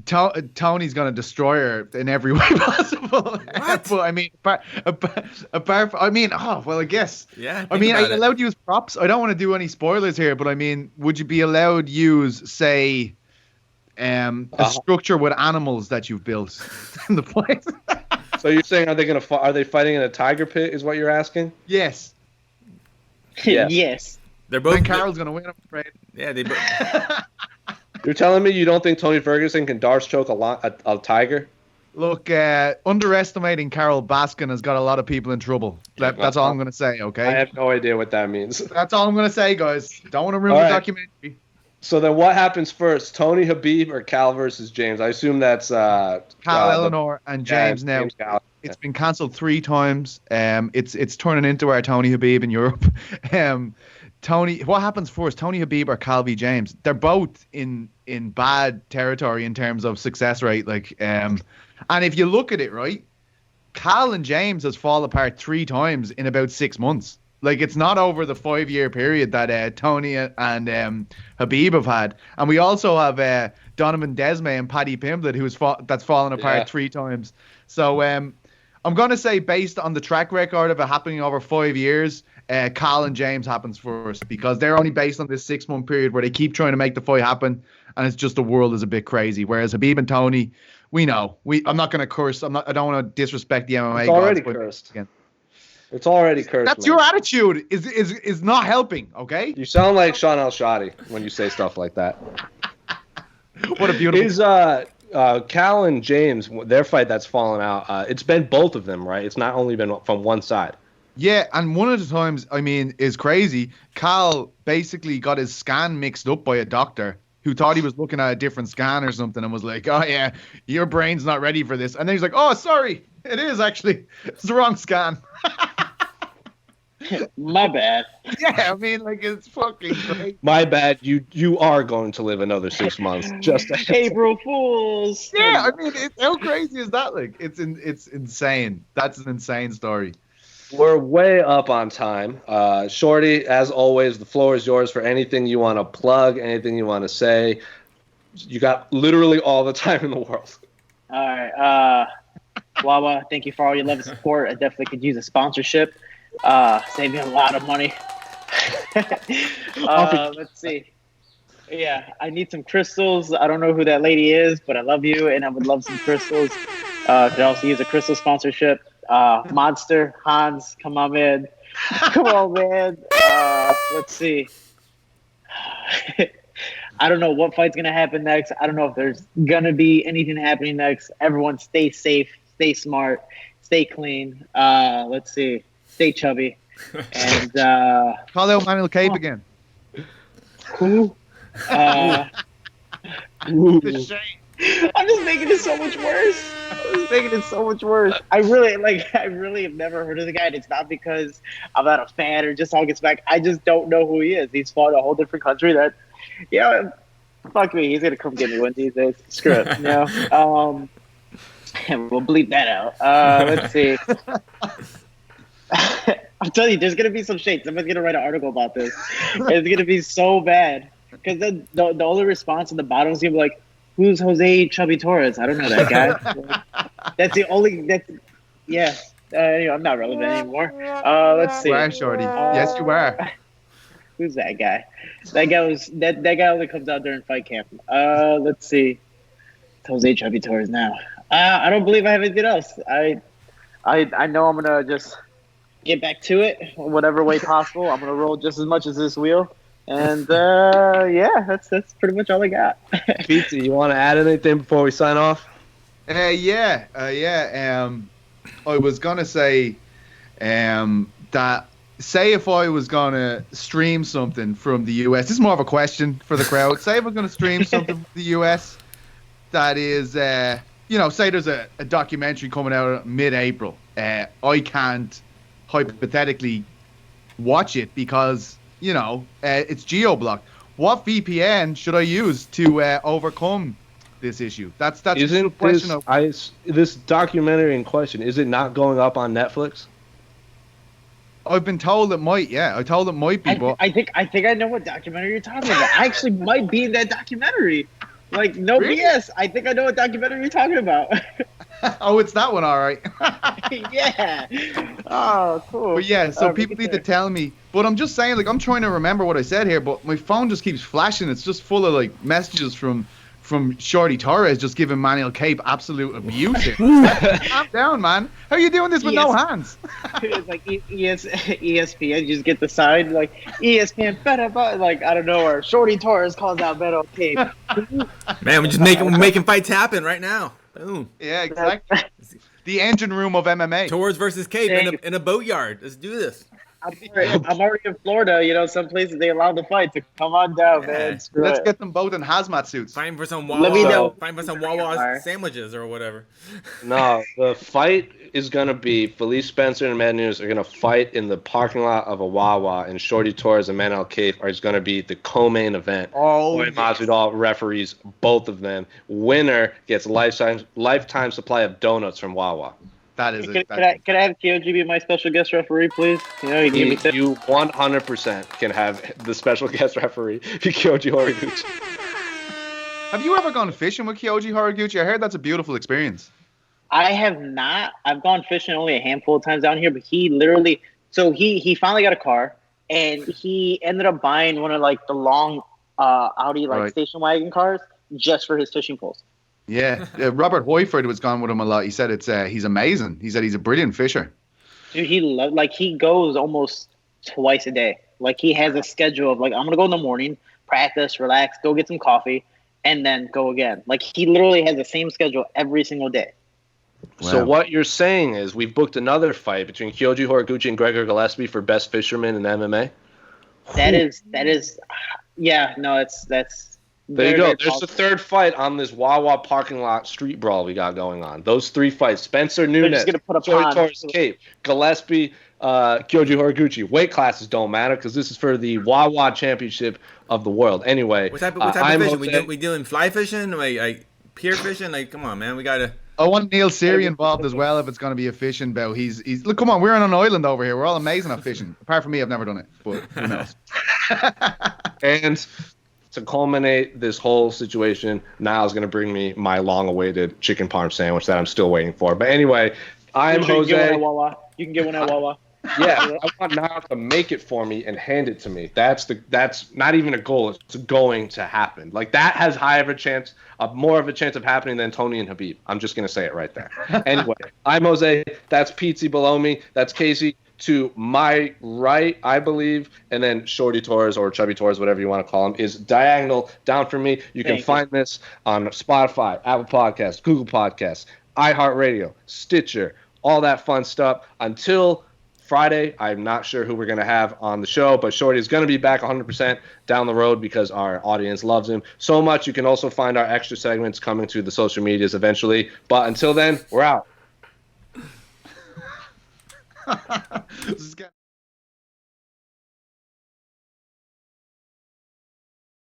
Tony's going to destroy her in every way possible. What? But I mean, apart from, I guess. Yeah. I mean, are you allowed to use props? I don't want to do any spoilers here, but I mean, would you be allowed to use, say, a structure with animals that you've built in the place? So you're saying, are they fighting in a tiger pit? Is what you're asking? Yes. Yes. They're both. And Carol's gonna win, I'm afraid. Yeah, they both. You're telling me you don't think Tony Ferguson can Darce choke a tiger? Look, underestimating Carol Baskin has got a lot of people in trouble. That's all I'm gonna say. Okay. I have no idea what that means. That's all I'm gonna say, guys. Don't want to ruin the documentary. So then, what happens first, Tony Khabib or Cal versus James? I assume that's Cal Eleanor and James now. James Cal. It's been cancelled 3 times. It's turning into our Tony Khabib in Europe. Tony, what happens first, Tony Khabib or Cal v James? They're both in bad territory in terms of success rate. And if you look at it, right, Cal and James has fallen apart 3 times in about 6 months. Like, it's not over the 5-year period that Tony and Khabib have had. And we also have Donovan Desmay and Paddy Pimblett, that's fallen apart 3 times. So I'm going to say, based on the track record of it happening over 5 years, Cal and James happens first, because they're only based on this 6-month period where they keep trying to make the fight happen, and it's just the world is a bit crazy. Whereas Khabib and Tony, we know. I'm not going to curse. I don't want to disrespect the MMA. It's already cursed. Again. It's already cursed. That's your attitude. Is not helping. Okay. You sound like Sean El-Shadi when you say stuff like that. What a beautiful. Is Cal and James, their fight that's fallen out? It's been both of them, right? It's not only been from one side. Yeah, and one of the times, I mean, is crazy. Cal basically got his scan mixed up by a doctor who thought he was looking at a different scan or something and was like, "Oh yeah, your brain's not ready for this." And then he's like, "Oh, sorry, it is actually. It's the wrong scan." My bad. Yeah, I mean, like, it's fucking great. My bad. You are going to live another 6 months. Just April Fools. Yeah, I mean, how crazy is that? Like, it's insane. That's an insane story. We're way up on time. Shorty, as always, the floor is yours for anything you want to plug, anything you want to say. You got literally all the time in the world. All right. Wawa, thank you for all your love and support. I definitely could use a sponsorship. Save me a lot of money. Let's see. Yeah, I need some crystals. I don't know who that lady is, but I love you, and I would love some crystals. Could also use a crystal sponsorship. Monster, Hans, come on, man. Come on, man. Let's see. I don't know what fight's going to happen next. I don't know if there's going to be anything happening next. Everyone stay safe, stay smart, stay clean. Let's see. Stay chubby. And call out Manuel Cape again. Who? The shame. I'm just making it so much worse. I really have never heard of the guy. And it's not because I'm not a fan or just all gets back. I just don't know who he is. He's fought in a whole different country that, fuck me. He's gonna come get me one of these days. Screw it. We'll bleep that out. Let's see. I'm telling you, there's gonna be some shade. Somebody's gonna write an article about this. It's gonna be so bad because then the only response in the bottom is gonna be like, "Who's Jose Chubby Torres?" I don't know that guy. That's the only. Yeah. Anyway, I'm not relevant anymore. Let's see. You are, Shorty. Yes, you are. Who's that guy? That guy only comes out during fight camp. Let's see. Jose Chubby Torres now. I don't believe I have anything else. I know I'm gonna just get back to it whatever way possible. I'm gonna roll just as much as this wheel, and that's pretty much all I got. Pizza, you want to add anything before we sign off? I was gonna say, that say if I was gonna stream something from the US, this is more of a question for the crowd. Say if I was gonna stream something from the US, that is, say there's a documentary coming out mid-April. I can't hypothetically watch it because it's geo-blocked. What VPN should I use to overcome this issue? That's isn't the question this documentary in question, is it not going up on Netflix? I've been told it might. Yeah, I told it might be. But I think I know what documentary you're talking about. I actually might be in that documentary. Like, no really? BS. I think I know what documentary you're talking about. Oh, it's that one, all right. Yeah. Oh, cool. But yeah, so people need to tell me. But I'm just saying, like, I'm trying to remember what I said here, but my phone just keeps flashing. It's just full of like messages from Shorty Torres just giving Manuel Cape absolute abuse here. Calm down, man. How are you doing this with no hands? It's like ESPN. You just get the side, like, ESPN better, but like, I don't know, or Shorty Torres calls out Manuel Cape. Man, we're just making fights happen right now. Boom. Yeah, exactly. The engine room of MMA. Torres versus Cape in a boatyard. Let's do this. I'm already in Florida. Some places they allow the fight to come on down, man. Let's get them both in hazmat suits. Find for some Wawa sandwiches or whatever. No, the fight is gonna be Felice Spencer and Amanda Nunes are gonna fight in the parking lot of a Wawa, and Shorty Torres and Manuel Cape are gonna be the co-main event. Yes. Masvidal referees both of them. Winner gets lifetime supply of donuts from Wawa. That is Can I have Kyoji be my special guest referee, please? You 100% can have the special guest referee, Kyoji Horiguchi. Have you ever gone fishing with Kyoji Horiguchi? I heard that's a beautiful experience. I have not. I've gone fishing only a handful of times down here, but he literally, so he finally got a car, and he ended up buying one of like the long Audi station wagon cars just for his fishing poles. Yeah, Robert Hoyford was gone with him a lot. He said he's amazing. He said he's a brilliant fisher. Dude, he goes almost twice a day. Like, he has a schedule of like, I'm gonna go in the morning, practice, relax, go get some coffee, and then go again. Like, he literally has the same schedule every single day. Wow. So what you're saying is we've booked another fight between Kyoji Horiguchi and Gregor Gillespie for best fisherman in MMA. That's there you go. There's the third fight on this Wawa parking lot street brawl we got going on. Those three fights: Spencer Nunes, Shorty Torres Cape, Gillespie, Kyoji Horiguchi. Weight classes don't matter because this is for the Wawa Championship of the world. Anyway, what type of fishing? We doing fly fishing, like pier fishing? Like, come on, man, we gotta. I want Neil Seary involved as well if it's going to be a fishing bout. He's look, come on, we're on an island over here. We're all amazing at fishing. Apart from me, I've never done it, but who knows? And to culminate this whole situation, Niall's going to bring me my long-awaited chicken parm sandwich that I'm still waiting for. But anyway, I'm Jose. You can get one at Wawa. Yeah, I want Niall to make it for me and hand it to me. That's not even a goal. It's going to happen. Like, that has more of a chance of happening than Tony and Khabib. I'm just going to say it right there. Anyway, I'm Jose. That's Pizzi below me. That's Casey to my right, I believe, and then Shorty Torres or Chubby Torres, whatever you want to call him, is diagonal down from me. You can find this on Spotify, Apple Podcasts, Google Podcasts, iHeartRadio, Stitcher, all that fun stuff. Until Friday, I'm not sure who we're going to have on the show, but Shorty is going to be back 100% down the road because our audience loves him so much. You can also find our extra segments coming to the social medias eventually. But until then, we're out. This is good.